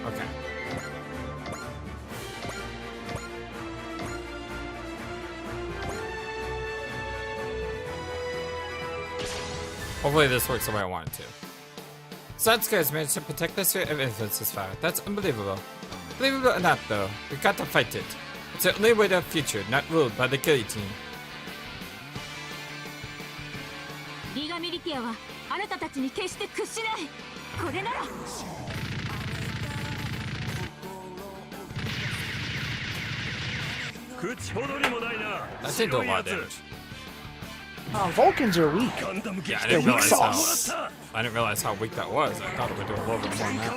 Okay. Hopefully this works the way I want it to. Satsuka has managed to protect the sphere of influence this far. That's unbelievable. Believable or not though, we got to fight it. It's the only way to the future, not ruled by the killing team. リガミリティアはあなたたちに決して屈しない。これなら。That didn't do a lot of damage. Vulcans are weak. Yeah, They're weak sauce. I didn't realize how weak that was. I thought it would do a little bit more than that.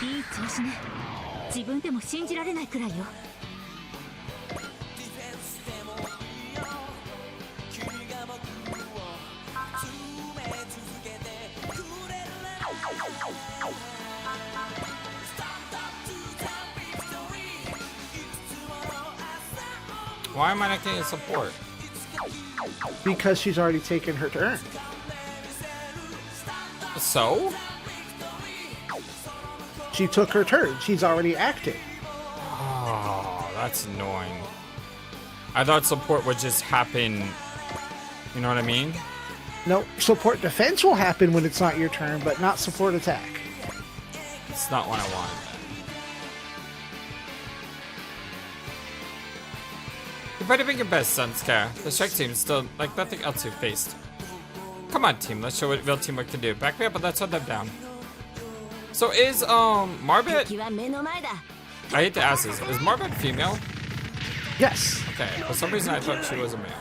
いい調子ね。自分でも信じられないくらいよ。Why am I not getting support? Because she's already taken her turn. So? She took her turn. She's already acting. Oh, that's annoying. I thought support would just happen. You know what I mean? No, support defense will happen when it's not your turn, but not support attack. It's not what I want. You better make your best, Sunska. The strike team is still like nothing else you've faced. Come on, team. Let's show what real teamwork can do. Back me up, but let's hunt them down. So is Marbet? I hate to ask this. Is Marbet female? Yes. Okay. For some reason, I thought she was a male.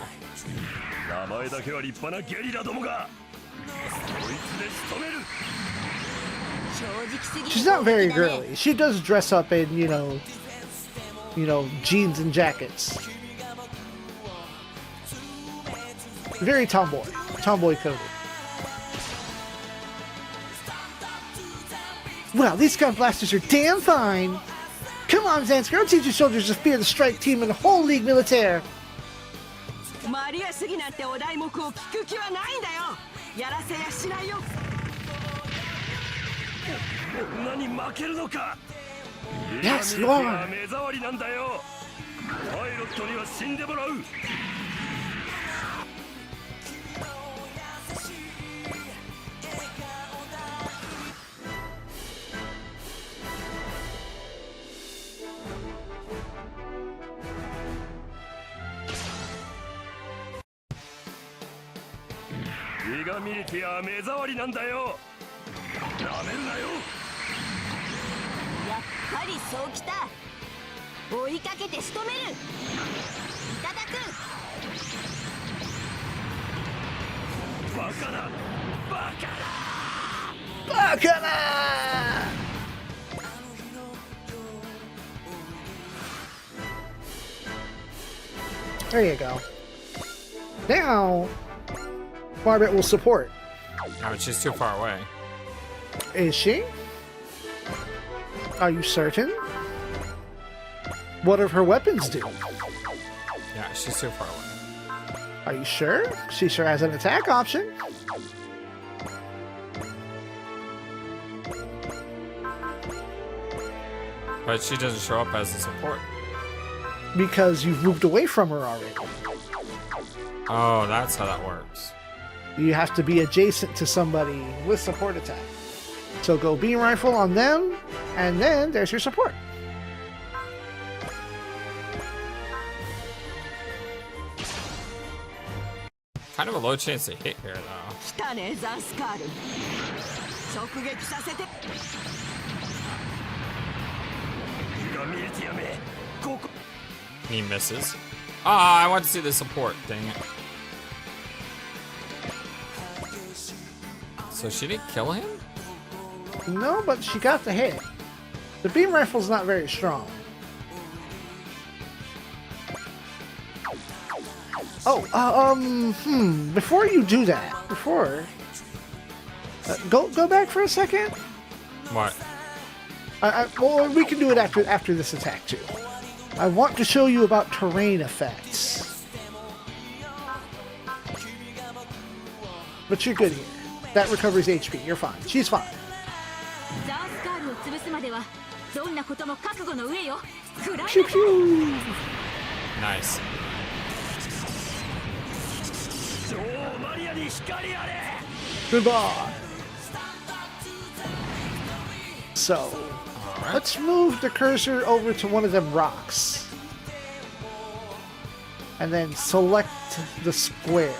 She's not very girly. She does dress up in, you know, jeans and jackets. Very tomboy coded. Wow, these gun blasters are damn fine. Come on, Zansker, don't teach your soldiers to fear the strike team and the whole League Militaire. Yes, you are. Bakana! There you go. Now, Marbet will support. No, but she's too far away. Is she? Are you certain? What do her weapons do? Yeah, she's too far away. Are you sure? She sure has an attack option. But she doesn't show up as a support. Because you've moved away from her already. Oh, that's how that works. You have to be adjacent to somebody with support attack. So go beam rifle on them, and then there's your support. Kind of a low chance to hit here, though. He misses. Ah, I want to see the support. Dang it. So she didn't kill him? No, but she got the hit. The beam rifle's not very strong. Oh, before you do that, go back for a second. What? Well, we can do it after this attack too. I want to show you about terrain effects. But you're good here. That recovers HP. You're fine. She's fine. Pew pew. Nice. Goodbye. So, let's move the cursor over to one of them rocks. And then select the square.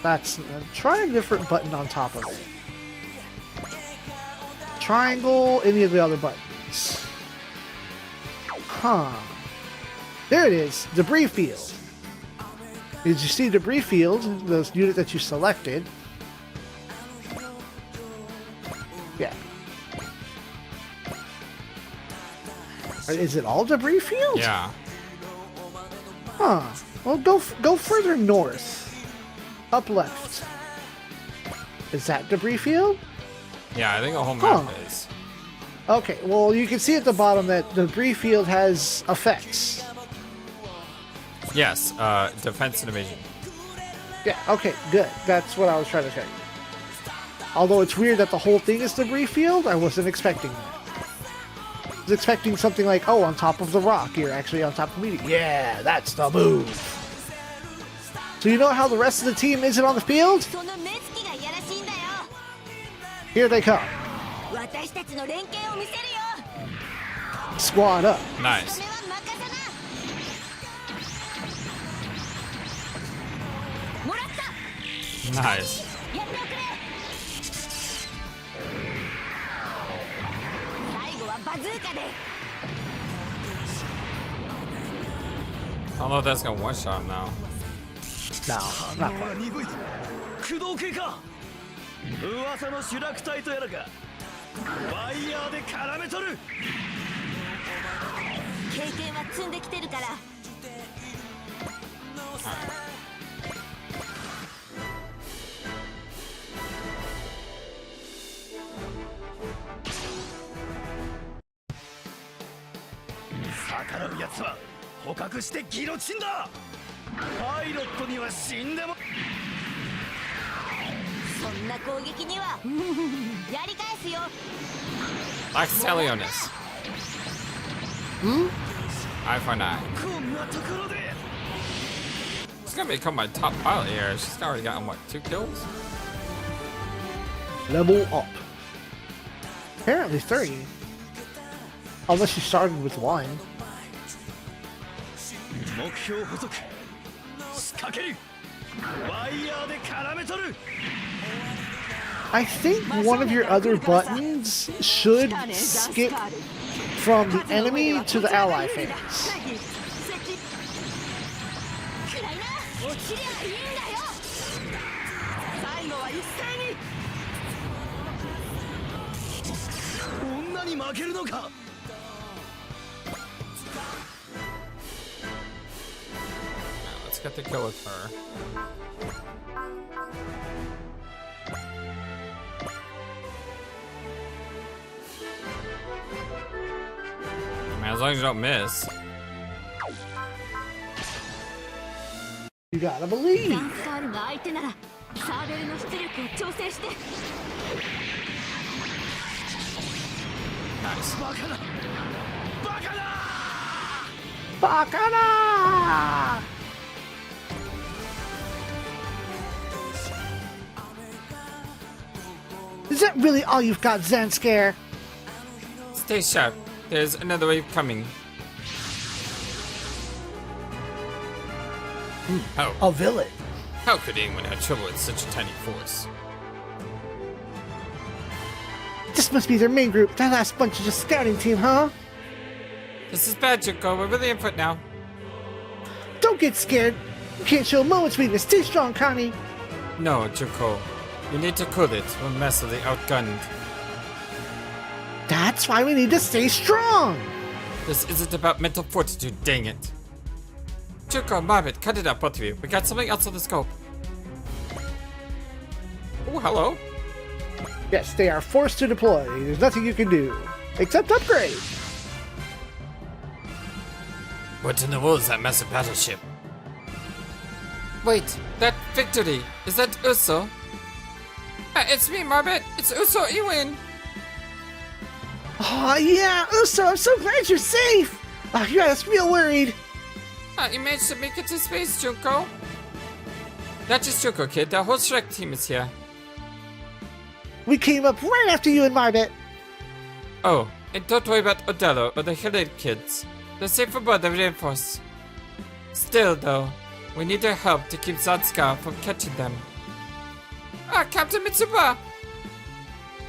That's... try a different button on top of it. Triangle, any of the other buttons. Huh. There it is. Debris field. Did you see debris field, the unit that you selected? Yeah. Is it all debris field? Yeah. Huh. Well, go further north. Up left. Is that debris field? Yeah, I think the whole map is. Okay, well, you can see at the bottom that the debris field has effects. Yes, defense and evasion. Yeah, okay, good. That's what I was trying to tell you. Although it's weird that the whole thing is debris field, I wasn't expecting that. I was expecting something like, oh, on top of the rock, you're actually on top of me. Yeah, that's the move. So you know how the rest of the team isn't on the field? Here they come. 私たちの連携を見せるよ Squad up. Nice. それは任せなもらった Nice. やっておくれ最後はバズーカで I don't know if that's gonna one shot him now. No, not quite. 鈍い駆動系か噂の主楽隊とやらかワイヤーで絡めとる経験は積んできてるから 逆らうやつは捕獲してギロチンだパイロットには死んでもそんな攻撃にはやり返すよ Laxalionis. Eye for an eye. こんなところで She's gonna become my top pilot here. She's already gotten, what, 2 kills? Level up. Apparently 3. Unless you started with 1. 目標補足仕掛けるワイヤーで絡めとる I think one of your other buttons should skip from the enemy to the ally phase. くらいな落ちりゃいいんだよ最後は一斉に女に負けるのか Let's get the kill with her. I mean, as long as you don't miss. You gotta believe. ダンスカールが相手ならサーベルの出力を調整して Nice. バカなバカな Bakana! Is that really all you've got, Zanskare? Stay sharp. There's another wave coming. How? A villain. How could anyone have trouble with such a tiny force? This must be their main group. That last bunch is just scouting team, huh? This is bad, Juko. We're really in foot now. Don't get scared. You can't show a moment's weakness. Stay strong, Connie. No, Juko. You need to cool it. We're massively outgunned. That's why we need to stay strong. This isn't about mental fortitude, dang it. Juko, Marvin, cut it up, both of you. We got something else on the scope. Oh, hello. Yes, they are forced to deploy. There's nothing you can do. Except upgrade. What in the world is that massive battleship? Wait, that Victory, is that Uso? It's me, Marbet. It's Uso Iwin. Oh, yeah, Uso, I'm so glad you're safe. Oh, you got us real worried. You managed to make it to space, Junko. Not just Junko, kid. The whole Shrek team is here. We came up right after you and Marbet. Oh, and don't worry about Odello or the Hillary kids. They're safe aboard the reinforced. Still, though, we need their help to keep Zanskar from catching them. Captain Mitsuba!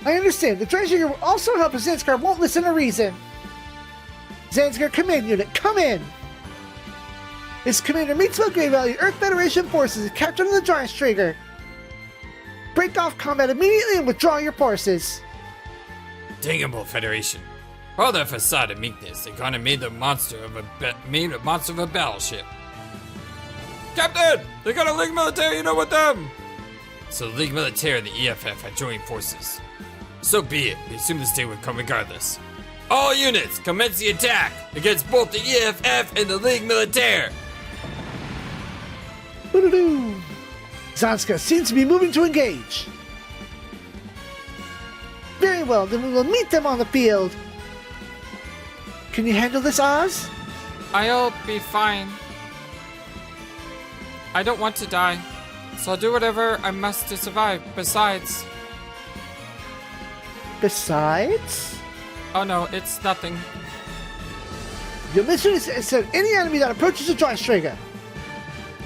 I understand. The treasure will also help if Zanskar won't listen to reason. Zanskar Command Unit, come in! This Commander Mitsuba Grey Valley Earth Federation forces is captured on the Giant Trigger. Break off combat immediately and withdraw your forces. Dingable Federation. For all their facade of meekness, they gone and made the monster of a battleship. Captain! They got a League Militaire unit with them! So the League Militaire and the EFF have joined forces. So be it, we assume this day would come regardless. All units, commence the attack against both the EFF and the League Militaire! Boo-doo-doo. Zanskar seems to be moving to engage. Very well, then we will meet them on the field. Can you handle this, Oz? I'll be fine. I don't want to die, so I'll do whatever I must to survive. Besides, Besides, Oh no, it's nothing. your mission is to send any enemy that approaches the joystick trigger.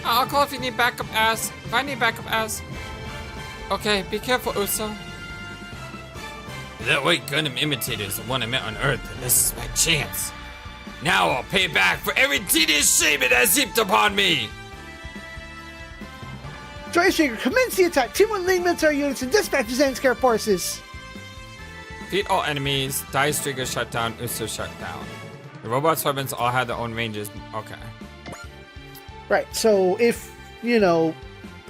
I'll call if you need backup, ass. If I need backup, ass. Okay, be careful, Uso. That white Gundam imitator is the one I met on Earth, and this is my chance. Now I'll pay back for every tedious shame it has heaped upon me. Joystick trigger, commence the attack. Team 1 lead military units and dispatch the Zanskar forces. Defeat all enemies. Die Trigger shut down. Uso shut down. The robots' weapons all had their own ranges. Okay. Right, so if,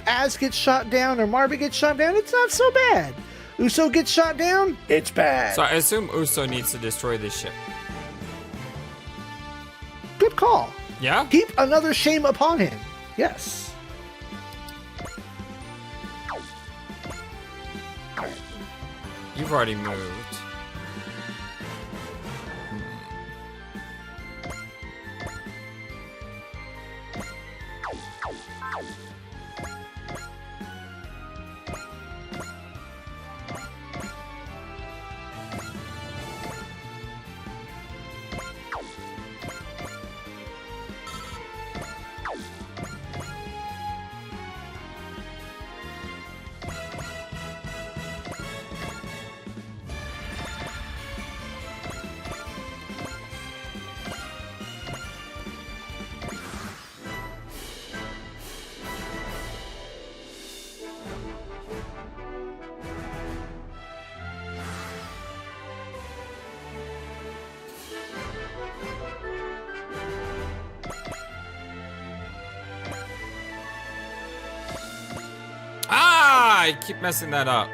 Az gets shot down or Marby gets shot down, it's not so bad. Uso gets shot down, it's bad. So I assume Uso needs to destroy this ship. Good call. Yeah? Heap another shame upon him. Yes. You've already moved. I keep messing that up.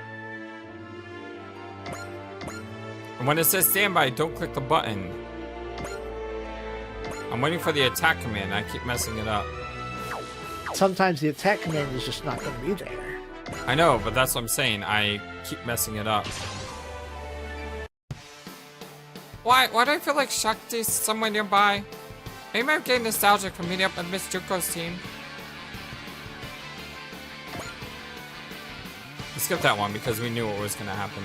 And when it says standby, don't click the button. I'm waiting for the attack command. I keep messing it up. Sometimes the attack command is just not going to be there. I know, but that's what I'm saying. I keep messing it up. Why do I feel like Shakti's somewhere nearby? Maybe I'm getting nostalgic from meeting up with Miss Juko's team. Skip that one because we knew what was going to happen.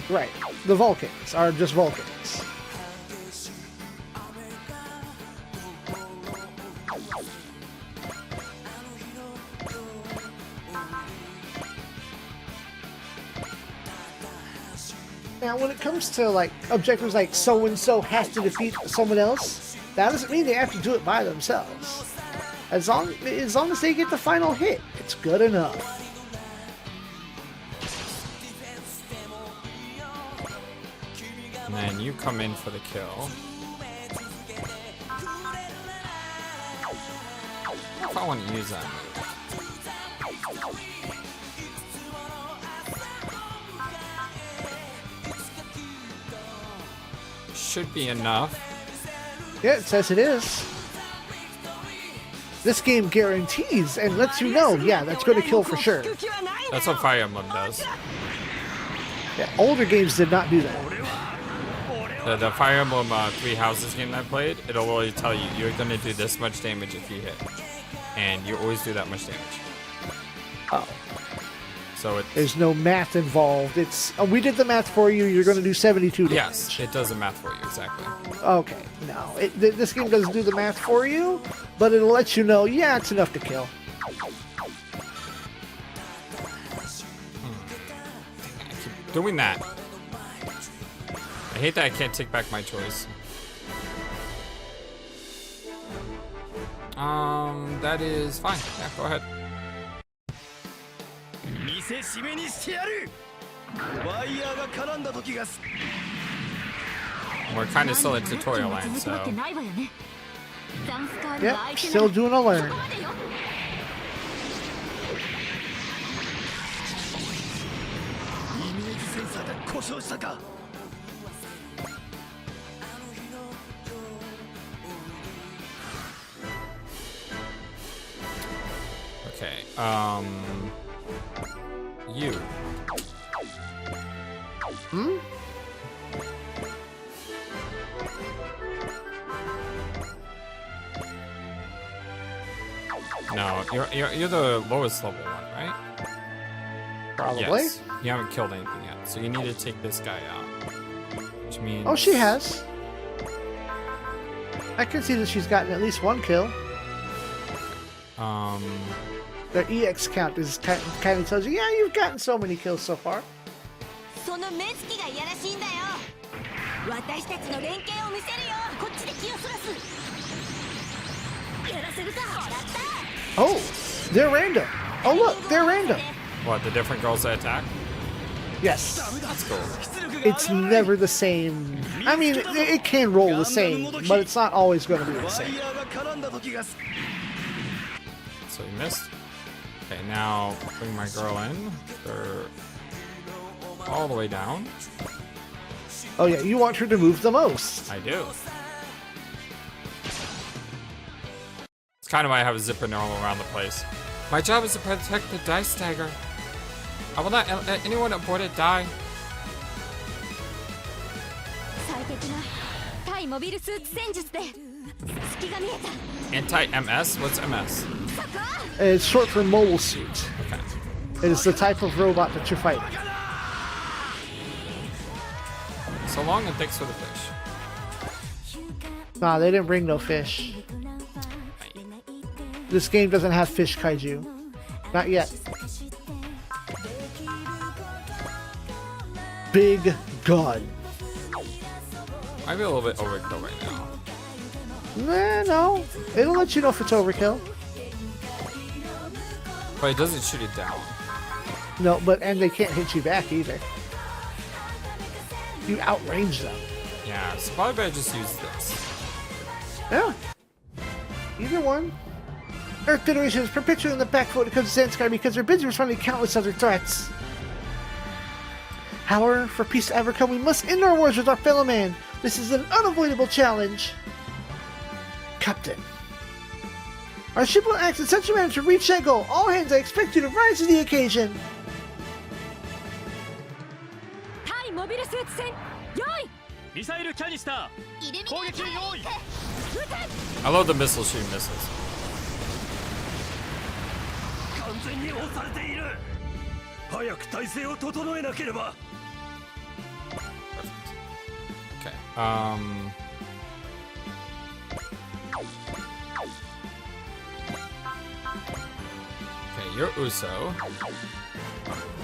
Right. The Vulcans are just Vulcans. Now, when it comes to like objectives like so and so has to defeat someone else, that doesn't mean they have to do it by themselves. As long as they get the final hit, it's good enough. And then you come in for the kill. If I want to use that move. Should be enough. Yeah, it says it is. This game guarantees and lets you know, yeah, that's going to kill for sure. That's what Fire Emblem does. Yeah, older games did not do that. The Fire Emblem 3 Houses game I played, it'll always tell you you're gonna do this much damage if you hit, and you always do that much damage. Oh, so there's no math involved. It's we did the math for you. You're going to do 72 damage. Yes, it does the math for you exactly. Okay, no, this game doesn't do the math for you, but it'll let you know. Yeah, it's enough to kill. I keep doing that. I hate that I can't take back my choice. That is fine. Yeah, go ahead. We're kind of still in tutorial land, so. Yep, still doing a learn. Okay, you. Hmm? No, you're the lowest level one, right? Probably. Yes. You haven't killed anything yet, So you need to take this guy out. Which means... Oh, she has. I can see that she's gotten at least one kill. Their EX count is kind of tells you, yeah, you've gotten so many kills so far. その目つきがいやらしいんだよ。私たちの連携を見せるよ。こっちで気をそらす。やらせるか。もらった。 Oh, they're random. Oh, look, they're random. What, the different girls that attack? Yes. That's cool. It's never the same. I mean, it can roll the same, but it's not always going to be the same. So you missed. Okay, now bring my girl in. They're all the way down. Oh yeah, you want her to move the most. I do. It's kind of why I have a zipper normal around the place. My job is to protect the dice stagger. I will not let anyone aboard it die. 最適な対モビルスーツ戦術で隙が見えた。 Anti-MS? What's MS? It's short for mobile suit. Okay. It is the type of robot that you're fighting. So long and thanks for the fish. Nah, they didn't bring no fish. This game doesn't have fish kaiju. Not yet. Big gun. Might be a little bit overkill right now. Nah, no. It'll let you know if it's overkill. But it doesn't shoot it down. No, and they can't hit you back either. You outrange them. Yeah, so probably better just use this. Yeah. Either one. Earth Federation is perpetually on the back foot when it comes to Zanskar because they're busy responding to countless other threats. However, for peace to ever come, we must end our wars with our fellow man. This is an unavoidable challenge. Captain. Our ship will act in such a manner to reach that goal. All hands, I expect you to rise to the occasion. 対モビルスーツ戦用意。ミサイルキャニスター攻撃用意。 I love the missile shooting missiles. 完全に押されている。早く体勢を整えなければ。 Okay. Okay, you're Uso.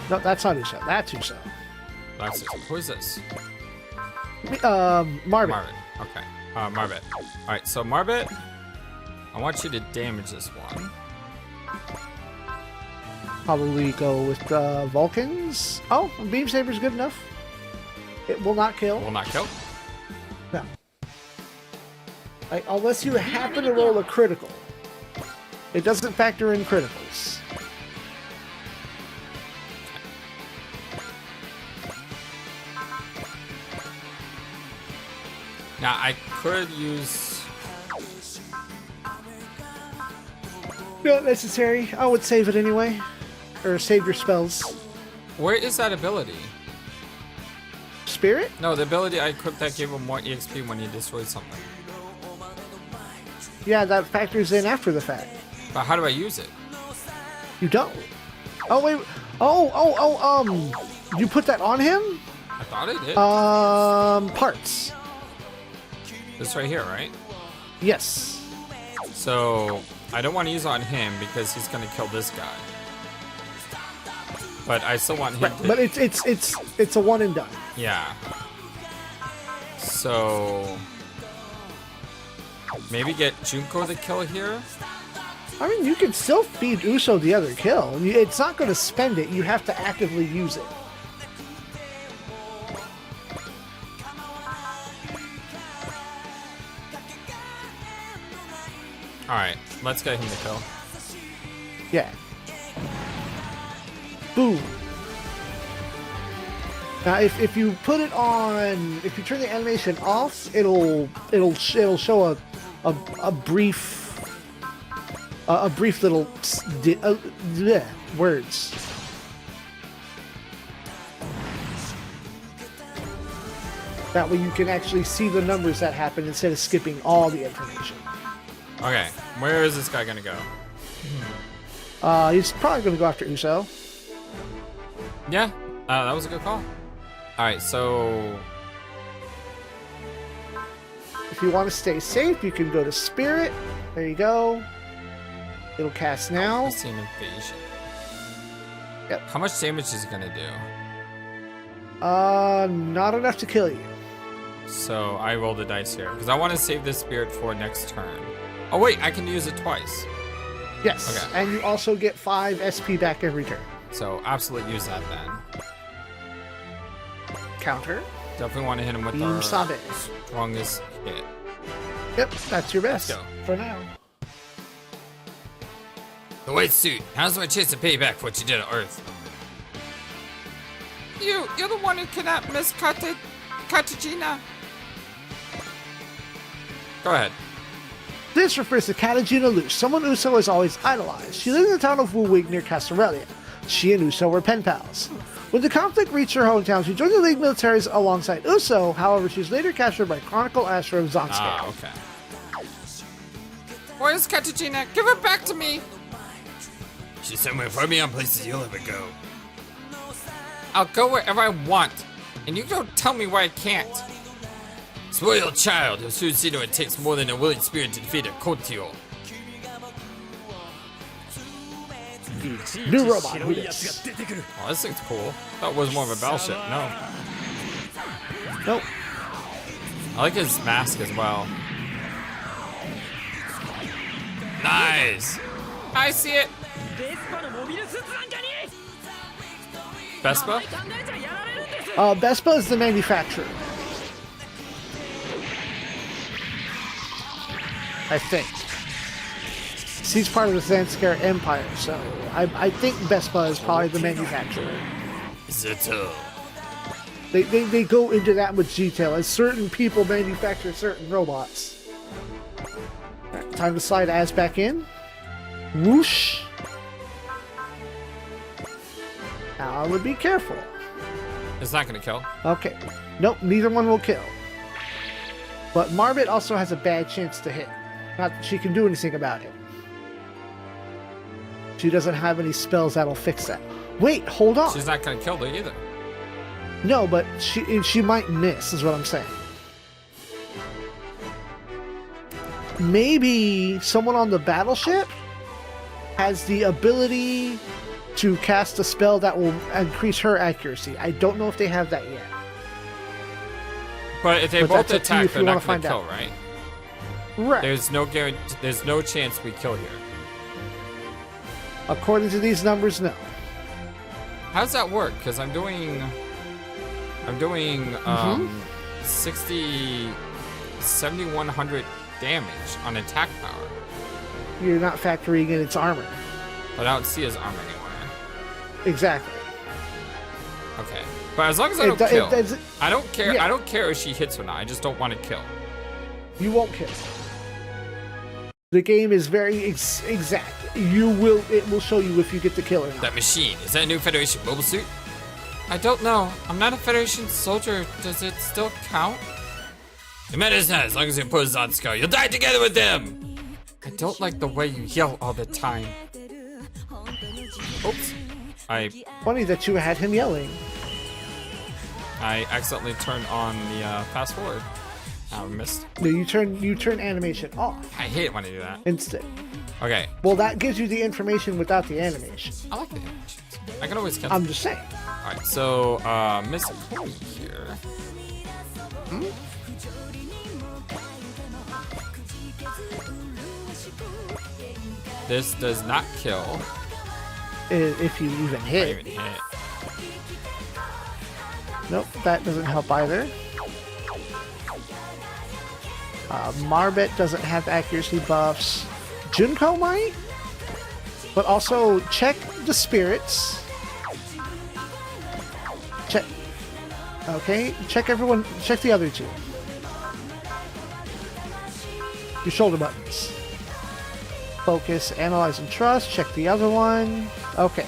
No, that's not Uso. That's Uso. That's Uso. Who is this? Marvin. Marvin. Okay. Marvin. Alright, so Marvin, I want you to damage this one. Probably go with Vulcans. Oh, Beam Saber's good enough. It will not kill. Will not kill. No. Like, unless you happen to roll a critical. It doesn't factor in criticals. Now, I could use... Not necessary. I would save it anyway. Or save your spells. Where is that ability? Spirit? No, the ability I equipped that gave him more EXP when he destroyed something. Yeah, that factors in after the fact. But how do I use it? You don't. Oh, wait. You put that on him? I thought I did. Parts. This right here, right? Yes. So, I don't want to use it on him because he's going to kill this guy. But I still want him Right, to... but it's a one and done. Yeah. So... maybe get Junko the kill here? I mean, you can still feed Uso the other kill. It's not going to spend it. You have to actively use it. Alright, let's get him to kill. Yeah. Boom. Now, if you put it on, if you turn the animation off, it'll show a brief little words. That way you can actually see the numbers that happen instead of skipping all the information. Okay, where is this guy gonna go? He's probably going to go after Uso. Yeah, that was a good call. Alright, so... If you want to stay safe, you can go to Spirit. There you go. It'll cast now. Same invasion. Yep. How much damage is it gonna do? Not enough to kill you. So I roll the dice here because I want to save this spirit for next turn. Oh wait, I can use it twice. Yes. Okay. And you also get 5 SP back every turn. So absolutely use that then. Counter. Definitely want to hit him with Beam our Sabe. strongest hit. Yep, that's your best. Let's go. For now. The white suit. How's my chance to pay back for what you did on Earth? You're the one who kidnapped Miss Katagina. Go ahead. This refers to Katagina Luce, someone Uso has always idolized. She lives in the town of Wuwig near Castarelia. She and Uso were pen pals. When the conflict reached her hometown, she joined the League militaries alongside Uso. However, she was later captured by Chronicle Astro Zonsuke. Ah, okay. Where's Katagina? Give her back to me! She's somewhere far beyond places you'll ever go. I'll go wherever I want, and you don't tell me where I can't. Spoiled child, who soon see it takes more than a willing spirit to defeat a Kotio. New robot, who dis? Oh, this thing's cool. That was more of a battleship. No. Nope. I like his mask as well. Nice! I see it! Vespa? Vespa is the manufacturer. I think. He's part of the Zanskar Empire, so I think Vespa is probably the manufacturer. Zito. They go into that much detail as certain people manufacture certain robots. Right, time to slide Az back in. Whoosh. Now I would be careful. It's not gonna kill. Okay. Nope, neither one will kill. But Marbit also has a bad chance to hit. Not that she can do anything about it. She doesn't have any spells that'll fix that. Wait, hold on. She's not gonna kill her either. No, but she might miss, is what I'm saying. Maybe someone on the battleship has the ability to cast a spell that will increase her accuracy. I don't know if they have that yet. But if they But both that's up to you attack, if they're you wanna not gonna find kill, out. right? Right. There's no guarantee. There's no chance we kill here. According to these numbers, no. How does that work? Because I'm doing 7,100 damage on attack power. You're not factoring in its armor. But I don't see his armor anywhere. Exactly. Okay. But as long as I don't It kill, does- I don't care. yeah. I don't care if she hits or not. I just don't want to kill. You won't kill. The game is very exact. It will show you if you get the kill or not. That machine, is that a new Federation mobile suit? I don't know. I'm not a Federation soldier. Does it still count? It matters not. As long as you impose on Scar, you'll die together with them. I don't like the way you yell all the time. Oops. Funny that you had him yelling. I accidentally turned on the fast forward. I missed. No, you turn animation off I hate it when I do that. instead. Okay. Well, that gives you the information without the animation. I like the animations. I can always catch I'm just saying. Alright, so Miss Pony here. This does not kill. If you even I hit. even hit. Nope, that doesn't help either. Marbet doesn't have accuracy buffs. Junko might? But also, check the spirits. Check. Okay, check everyone. Check the other two. Your shoulder buttons. Focus, analyze, and trust. Check the other one. Okay.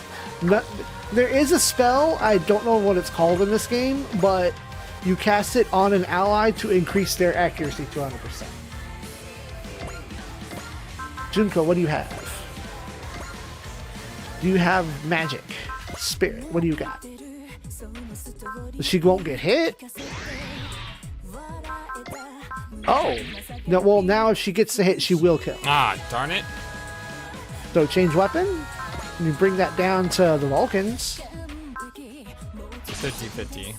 There is a spell, I don't know what it's called in this game, but you cast it on an ally to increase their accuracy to 100%. Junko, what do you have? Do you have magic? Spirit, what do you got? She won't get hit. Oh. No, well, now if she gets the hit, she will kill. Ah, darn it. So change weapon. And you bring that down to the Vulcans. 50-50.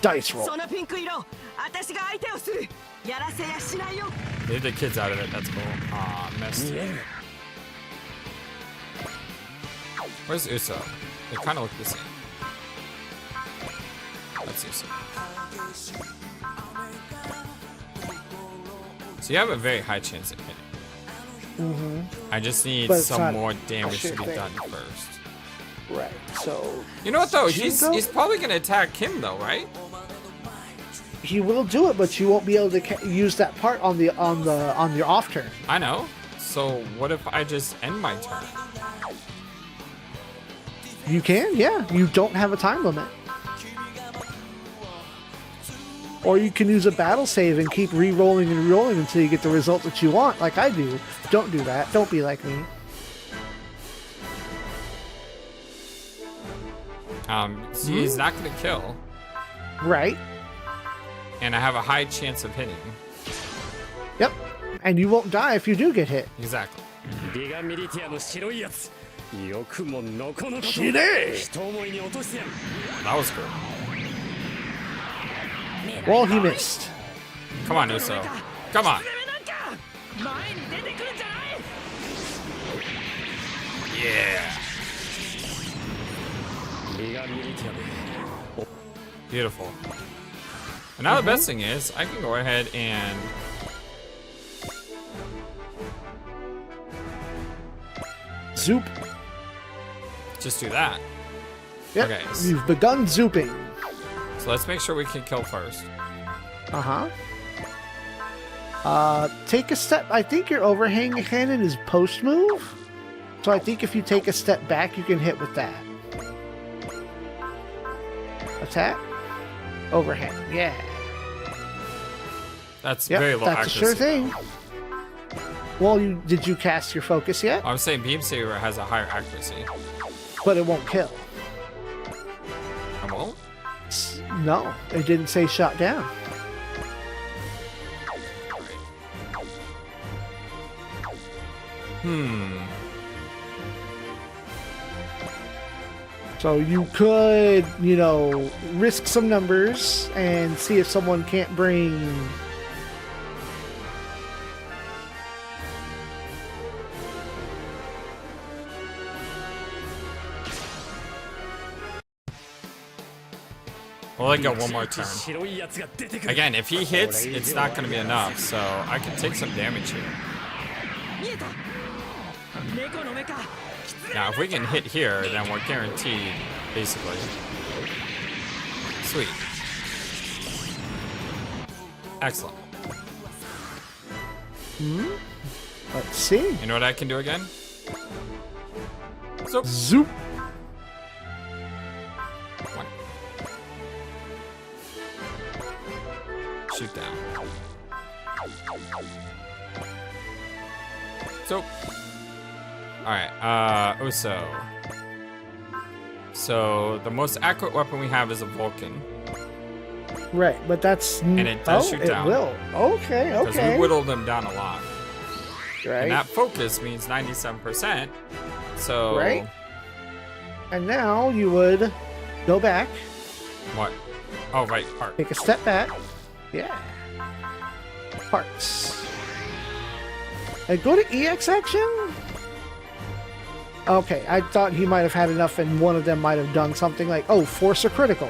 Dice roll. そのピンク色私が相手をするやらせやしないよ Leave the kids out of it. That's cool. Aw, missed. Where's Uso? They kind of look the same. That's Uso. So you have a very high chance of hitting. I just need But it's some not more a damage to sure be thing. done first. Right. So You know what though? Shinzo? He's probably gonna attack him though, right? he will do it, but you won't be able to use that part on your off turn. I know. So what if I just end my turn? You can, yeah. You don't have a time limit. Or you can use a battle save and keep re-rolling and re-rolling until you get the result that you want, like I do. Don't do that. Don't be like me. So he's not gonna kill, Right. and I have a high chance of hitting. Yep. And you won't die if you do get hit. Exactly. リガミリティアの白いやつよくものこのこと死ね人思いに落としてやる That was cool. Well, he missed. Come on, Uso. Come on. 前に出てくるんじゃない Yeah. リガミリティアで Beautiful. And now the best thing is, I can go ahead and Zoop. just do that. Yep. Okay. You've begun zooping. So let's make sure we can kill first. Uh-huh. Take a step. I think your overhang cannon is post move. So I think if you take a step back, you can hit with that. Attack. Overhang. Yeah. That's Yep, very low that's accuracy. a sure thing. Well, did you cast your focus yet? I'm saying Beam Saber has a higher accuracy. But it won't kill. I won't? No, it didn't say shot down. So you could, risk some numbers and see if someone can't bring... Well, I got one more turn. 白いやつが出てくる Again, if he hits, it's not going to be enough, so I can take some damage here. 見えた猫の目か Now, if we can hit here, then we're guaranteed, basically. Sweet. Excellent. Let's see. You know what I can do again? So, Zoop. one. Shoot down. So, alright, Uso. So, the most accurate weapon we have is a Vulcan. Right, but that's... And it does shoot down. It will. Okay, Because okay. we whittled them down a lot. Right. And that focus means 97%. So, Right. And now you would go back, what? Oh, right, heart. take a step back. Yeah. Parts. And go to EX action? Okay, I thought he might have had enough and one of them might have done something like, oh, force a critical.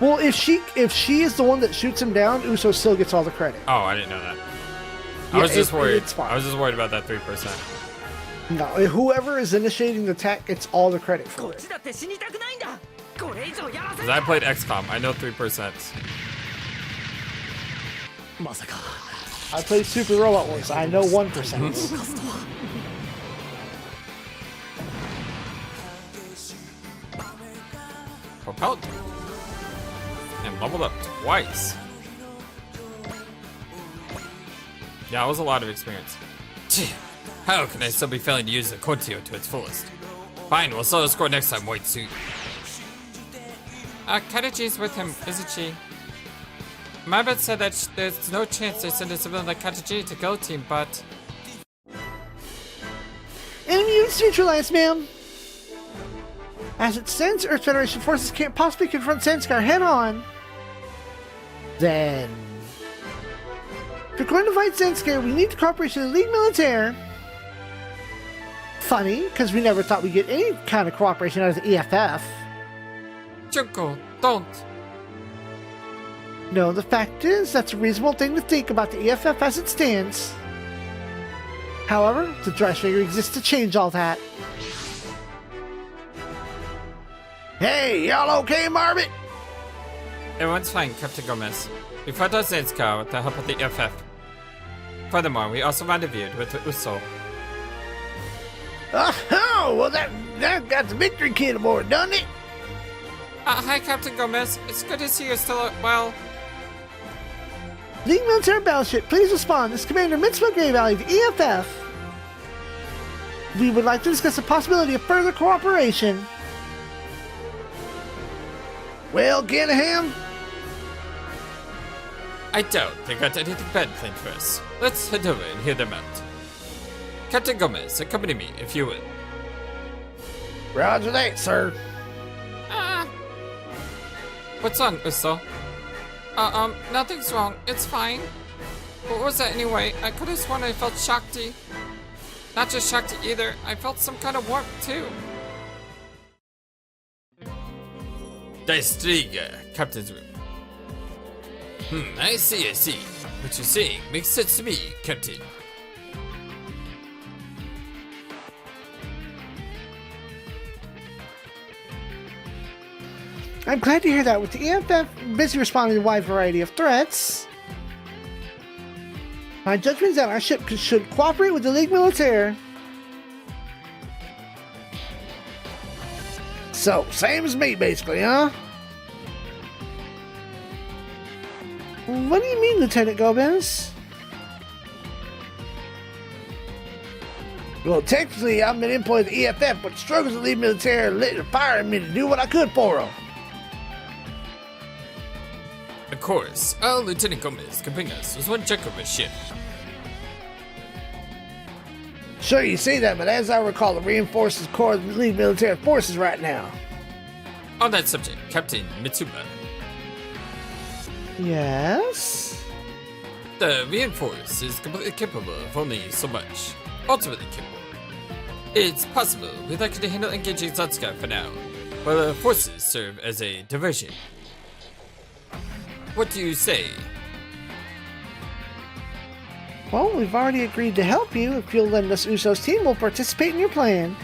Well, if she is the one that shoots him down, Uso still gets all the credit. Oh, I didn't know that. I Yeah, was just worried. it's fine. I was just worried about that 3%. No, whoever is initiating the attack gets all the credit for こっ it. ちだって死にたくないんだこれ以上やらせ Because I played XCOM, I know 3%. まさか I played Super Robot Wars. I know 1%. Propelled. And leveled up twice. Yeah, it was a lot of experience. How can I still be failing to use the Kontio to its fullest? Fine, we'll settle the score next time, white suit. Katachi's with him, isn't she? Mabet said that there's no chance they send a civilian like Katachi to Go Team, but... Enemy units neutralized, ma'am. As it stands, Earth Federation forces can't possibly confront Zanskar head-on. Then... if we're going to fight Zanskar, we need the cooperation of the League Militaire. Funny, because we never thought we'd get any kind of cooperation out of the EFF. Junko, don't. No, the fact is, that's a reasonable thing to think about the EFF as it stands. However, the dress figure exists to change all that. Hey, y'all okay, Marvin? Everyone's fine, Captain Gomez. We fought our Zanskar with the help of the EFF. Furthermore, we also rendezvoused with the Uso. Oh, well that got the victory kid aboard, doesn't it? Hi, Captain Gomez. It's good to see you're still well. League Military Battleship, please respond. This is Commander Mitzvah Grey Valley, the EFF. We would like to discuss the possibility of further cooperation. Well, Ganahan? I doubt they got anything bad planned for us. Let's head over and hear them out. Captain Gomez, accompany me, if you will. Roger that, sir. What's wrong, Uso? Nothing's wrong. It's fine. What was that anyway? I could have sworn I felt Shakti. Not just Shakti either. I felt some kind of warmth too. Deistriga, Captain's room. I see. What you're saying makes sense to me, Captain. I'm glad to hear that. With the EFF busy responding to a wide variety of threats, my judgment is that our ship should cooperate with the League Militaire. So, same as me, basically, huh? What do you mean, Lieutenant Gomez? Well, technically, I'm an employee of the EFF, but struggles with the League Militaire lit a fire in me to do what I could for them. Of course, all Lieutenant Gomez can bring us was one check of his ship. Sure, you say that, but as I recall, it reinforces core of the League Military forces right now. On that subject, Captain Mitsuba. Yes? The reinforce is completely capable of only so much. Ultimately capable. It's possible we'd like to handle engaging Zanskar for now, while the forces serve as a diversion. What do you say? Well, we've already agreed to help you. If you'll lend us Uso's team, we'll participate in your plan.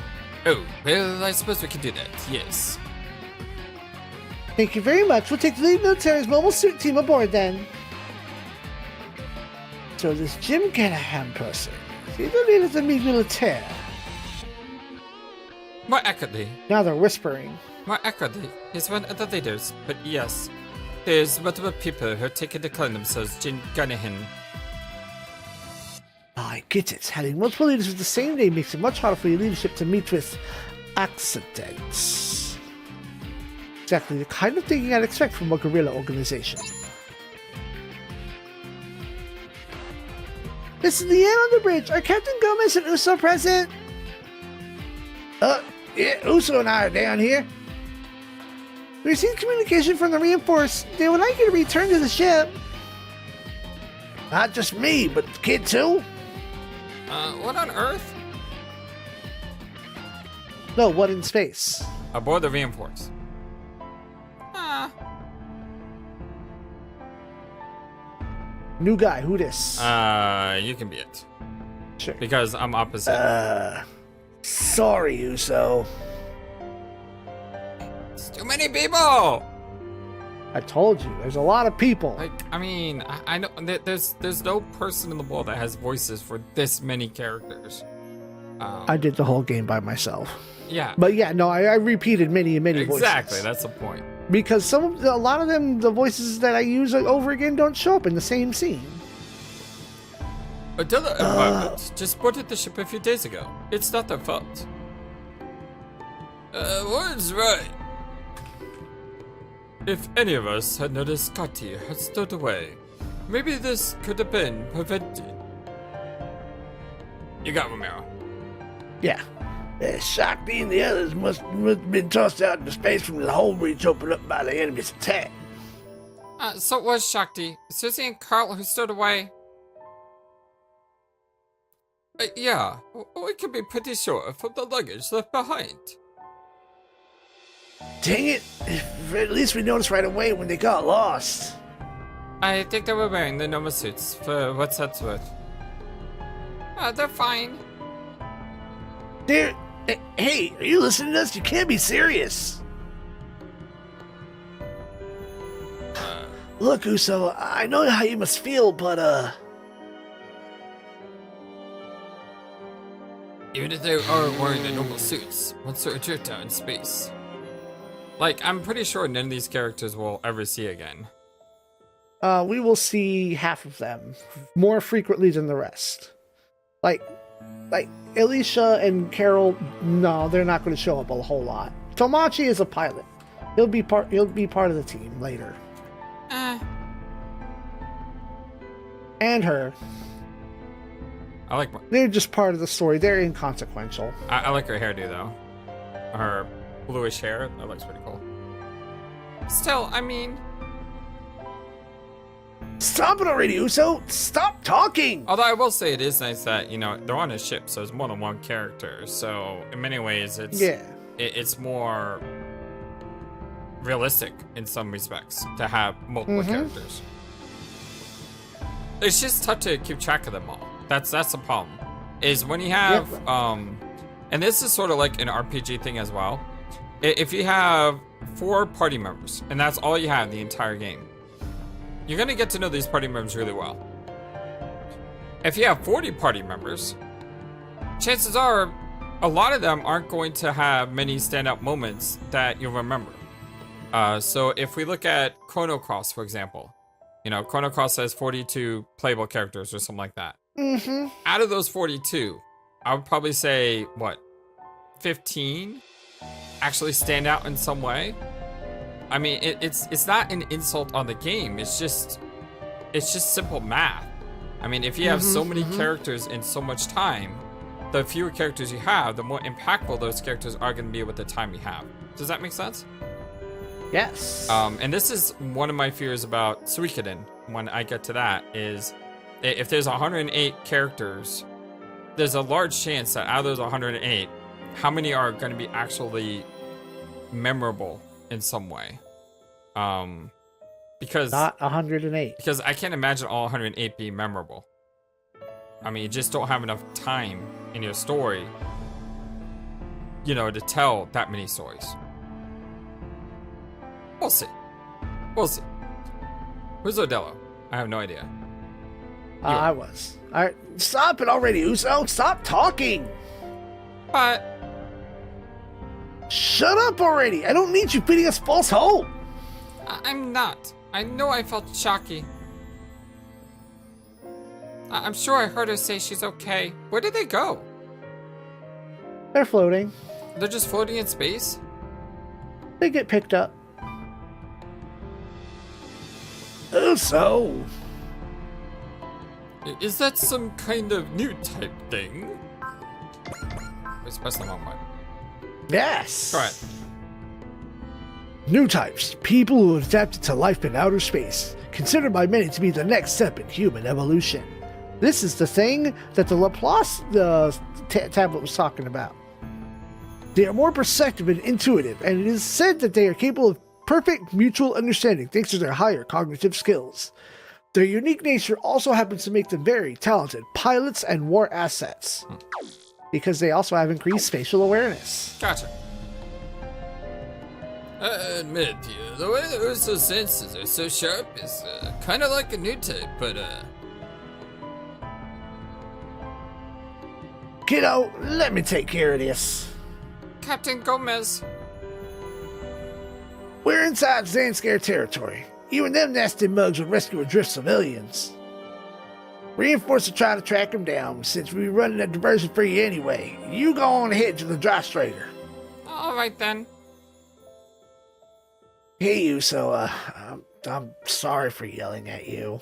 Oh, well, I suppose we can do that, yes. Thank you very much. We'll take the League Military's mobile suit team aboard then. So this Jim Ganahan person, is he the leader of the League Militaire? More accurately, Now they're whispering. he's one of the leaders, but yes. There's multiple people who take and declare themselves Jin Ganahan. I get it. Having multiple leaders with the same name makes it much harder for your leadership to meet with accidents. Exactly the kind of thinking I'd expect from a guerrilla organization. This is the end on the bridge. Are Captain Gomez and Uso present? Yeah, Uso and I are down here. We received communication from the reinforce. They would like you to return to the ship. Not just me, but the kid too? What on Earth? No, what in space? Aboard the reinforce. New guy, who this? You can be it. Sure. Because I'm opposite. Sorry, Uso. It's too many people! I told you, there's a lot of people. Like, I mean, I know there's no person in the world that has voices for this many characters. I did the whole game by myself. Yeah. But yeah, no, I repeated many voices. Exactly, that's the point. Because a lot of them, the voices that I use over again don't show up in the same scene. Adela Environment just boarded the ship a few days ago. It's not their fault. Word's right. If any of us had noticed Scotty had stowed away, maybe this could have been prevented. You got Romero. Yeah. Shakti and the others must have been tossed out into space from the hole breach opened up by the enemy's attack. So it was Shakti, Susie and Carl who stowed away. Yeah, we can be pretty sure from the luggage left behind. Dang it. At least we noticed right away when they got lost. I think they were wearing the normal suits, for what's that's worth. They're fine. Hey, are you listening to us? You can't be serious. Look, Uso, I know how you must feel, but, Even if they are wearing the normal suits, once they're jerked out in space. Like, I'm pretty sure none of these characters we'll ever see again. We will see half of them more frequently than the rest. Like Alicia and Carol, no, they're not going to show up a whole lot. Tomachi is a pilot. He'll be part of the team later. And her. They're just part of the story. They're inconsequential. I like her hairdo though. Her bluish hair, that looks pretty cool. Still, I mean... Stop it already, Uso! Stop talking! Although I will say it is nice that, you know, they're on a ship, so it's more than one character. So, in many ways, it's more realistic in some respects to have multiple characters. It's just tough to keep track of them all. That's the problem. Is when you have, and this is sort of like an RPG thing as well. If you have 4 party members, and that's all you have the entire game, you're gonna get to know these party members really well. If you have 40 party members, chances are a lot of them aren't going to have many standout moments that you'll remember. So if we look at Chrono Cross, for example, you know, Chrono Cross has 42 playable characters or something like that. Out of those 42, I would probably say, 15 actually stand out in some way. I mean, it's not an insult on the game. It's just simple math. I mean, if you have so many characters in so much time, the fewer characters you have, the more impactful those characters are going to be with the time you have. Does that make sense? Yes. And this is one of my fears about Suikoden. When I get to that, is if there's 108 characters, there's a large chance that out of those 108, how many are going to be actually memorable in some way? Because not 108. Because I can't imagine all 108 being memorable. I mean, you just don't have enough time in your story, you know, to tell that many stories. We'll see. Who's Odello? I have no idea. I was. All right, stop it already, Uso! Stop talking! But... Shut up already! I don't need you feeding us false hope! I'm not. I know I felt shocky. I'm sure I heard her say she's okay. Where did they go? They're floating. They're just floating in space? They get picked up. Uso! Is that some kind of new type thing? Let's press the wrong button. Yes! Correct. New types, people who have adapted to life in outer space, considered by many to be the next step in human evolution. This is the thing that the Laplace tablet was talking about. They are more perceptive and intuitive, and it is said that they are capable of perfect mutual understanding thanks to their higher cognitive skills. Their unique nature also happens to make them very talented pilots and war assets, because they also have increased spatial awareness. Gotcha. I admit, the way the Urso senses are so sharp is kind of like a new type, but Kiddo, let me take care of this. Captain Gomez. We're inside Zanskare territory. You and them nasty mugs would rescue adrift civilians. Reinforce will try to track him down since we're running a diversion for you anyway. You go on ahead to the dry strainer. All right then. Hey, you. So, I'm sorry for yelling at you.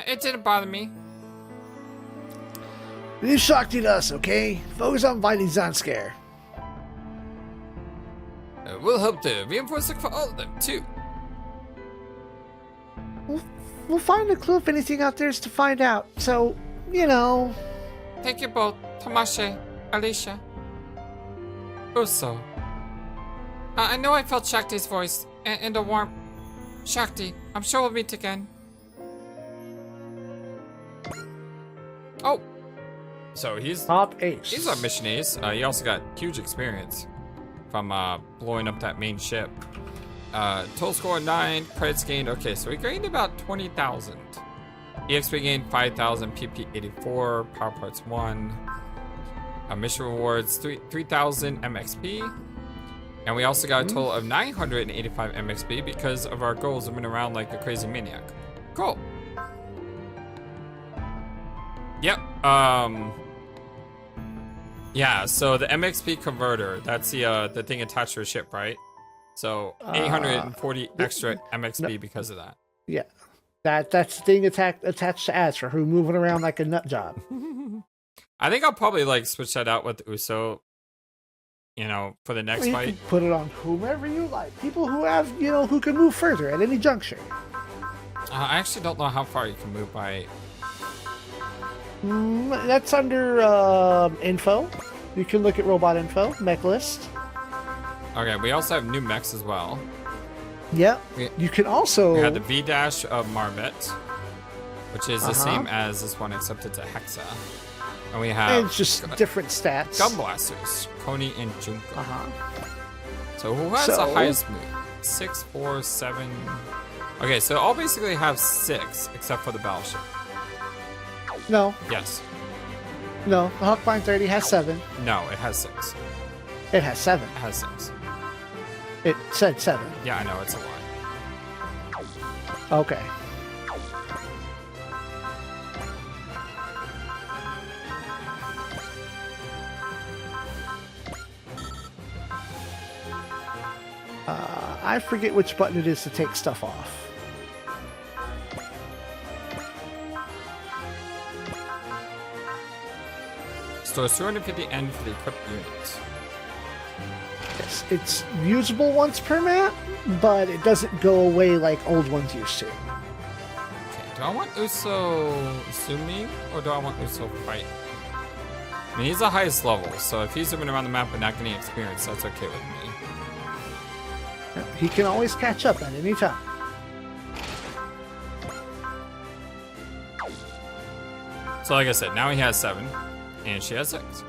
It didn't bother me. Leave Shakti to us, okay? Focus on fighting Zanskare. We'll help to reinforce it for all of them too. We'll find a clue if anything out there is to find out. So, you know. Thank you both, Tamashe, Alicia, Uso. I know I felt Shakti's voice and the warmth. Shakti, I'm sure we'll meet again. Oh, so he's Top ace. He's our mission ace. He also got huge experience from blowing up that main ship. Total score 9, credits gained. Okay, so we gained about 20,000. EXP gained 5,000, PP 84, power parts 1. Mission rewards 3,000 MXP. And we also got a total of 985 MXP because of our goals of running around like a crazy maniac. Cool. Yep. Yeah, so the MXP converter, that's the thing attached to a ship, right? So 840 extra MXP because of that. Yeah. That's the thing attached to Azra, who moving around like a nut job. I think I'll probably like switch that out with Uso, you know, for the next You fight. can put it on whomever you like. People who have, who can move further at any juncture. I actually don't know how far you can move by. That's under info. You can look at robot info, mech list. Okay, we also have new mechs as well. Yep. You can also. We had the V-Dash of Marmot, which is the same as this one, except it's a Hexa. And we have. It's just different stats. Gun blasters, Koni and Junko. So who has So- the highest move? 6, 4, 7. Okay, so all basically have 6, except for the battleship. No, Yes. no. The Hawkbind 30 has 7. No, it has 6. It has 7. It has 6. It said 7. Yeah, I know, it's a lie. Okay. I forget which button it is to take stuff off. Stores 250 N for the equipped units. Yes, it's usable once per map, but it doesn't go away like old ones used to. Okay, do I want Uso Sumi or do I want Uso fight? I mean, he's the highest level, so if he's zooming around the map and not getting experience, that's okay with me. He can always catch up at any time. So like I said, now he has 7, and she has 6.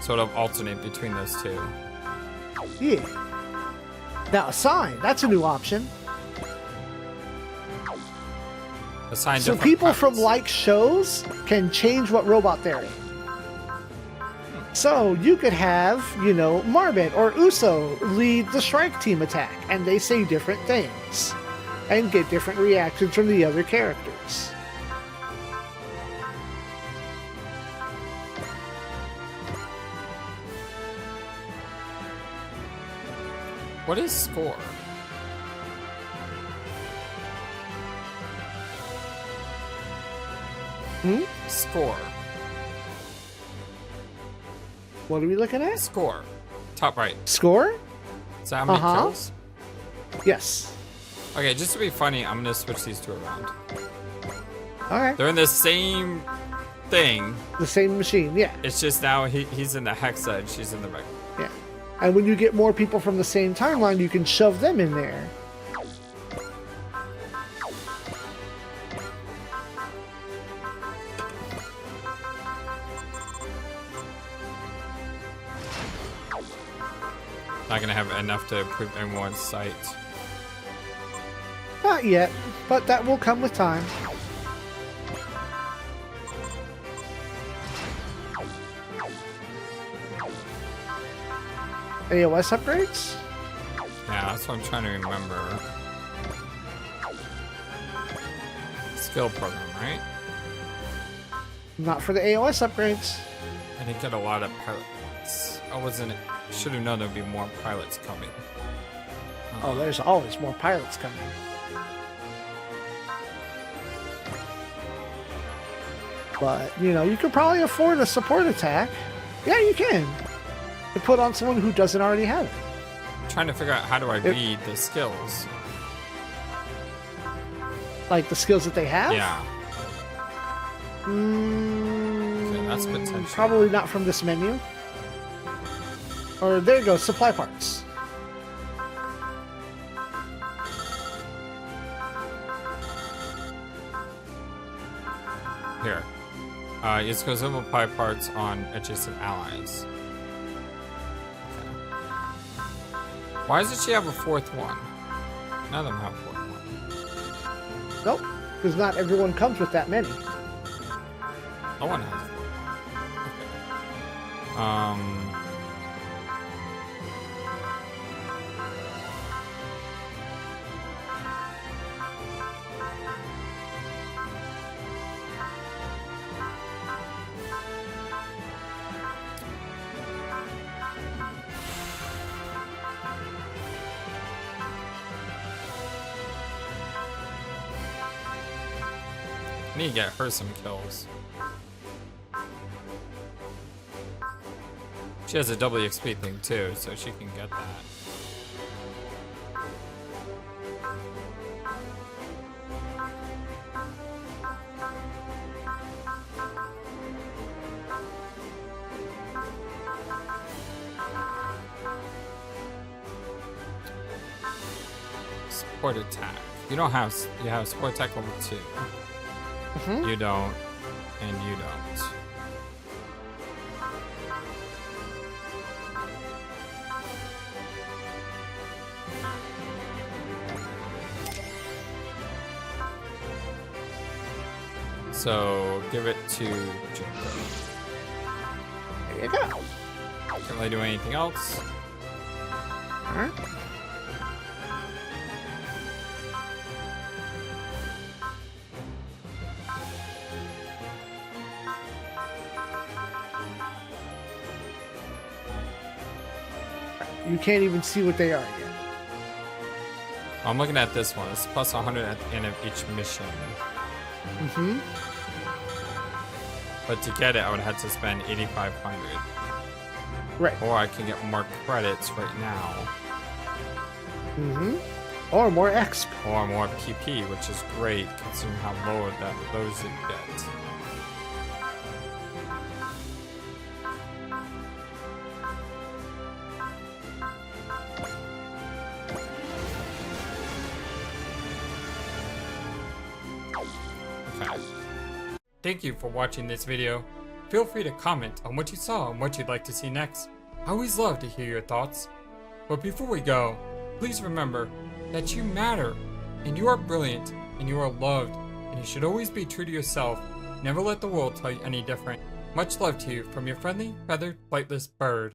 Sort of alternate between those two. Yeah. Now, assign, that's a new option. Assign So different people from pilots. like shows can change what robot they're in. So you could have, Marmot or Uso lead the strike team attack, and they say different things and get different reactions from the other characters. What is score? Score. What are we looking at? Score. Top right. Score? Is that how many kills? Yes. Okay, just to be funny, I'm gonna switch these two around. Alright. They're in the same thing. The same machine, yeah. It's just now he's in the Hexa and she's in the regular. Yeah. And when you get more people from the same timeline, you can shove them in there. Not gonna have enough to improve everyone's sight. Not yet, but that will come with time. AOS upgrades? Yeah, that's what I'm trying to remember. skill program, right? Not for the AOS upgrades. I didn't get a lot of pilots. I wasn't. Should have known there'd be more pilots coming. Oh, there's always more pilots coming. But, you know, you could probably afford a support attack. Yeah, you can. To put on someone who doesn't already have it. I'm trying to figure out how do I read the skills. Like the skills that they have? Yeah. Okay, that's potential. Probably not from this menu. Or there you go, supply parts. Here. Use consumable supply parts on adjacent allies. Okay. Why doesn't she have a fourth one? None of them have a fourth one. Nope, because not everyone comes with that many. No one has four. Okay. I need to get her some kills. She has a double XP thing too, so she can get that. Support attack. You don't have. You have support attack level 2. You don't, and you don't. So give it to Junko. There you go. Can't really do anything else. Huh? You can't even see what they are yet. I'm looking at this one. It's plus 100 at the end of each mission. But to get it, I would have to spend 8,500. Right. Or I can get more credits right now. Or more XP. Or more PP, which is great considering how low those it gets. Thank you for watching this video. Feel free to comment on what you saw and what you'd like to see next. I always love to hear your thoughts. But before we go, please remember that you matter, and you are brilliant, and you are loved, and you should always be true to yourself. Never let the world tell you any different. Much love to you from your friendly, feathered, flightless bird.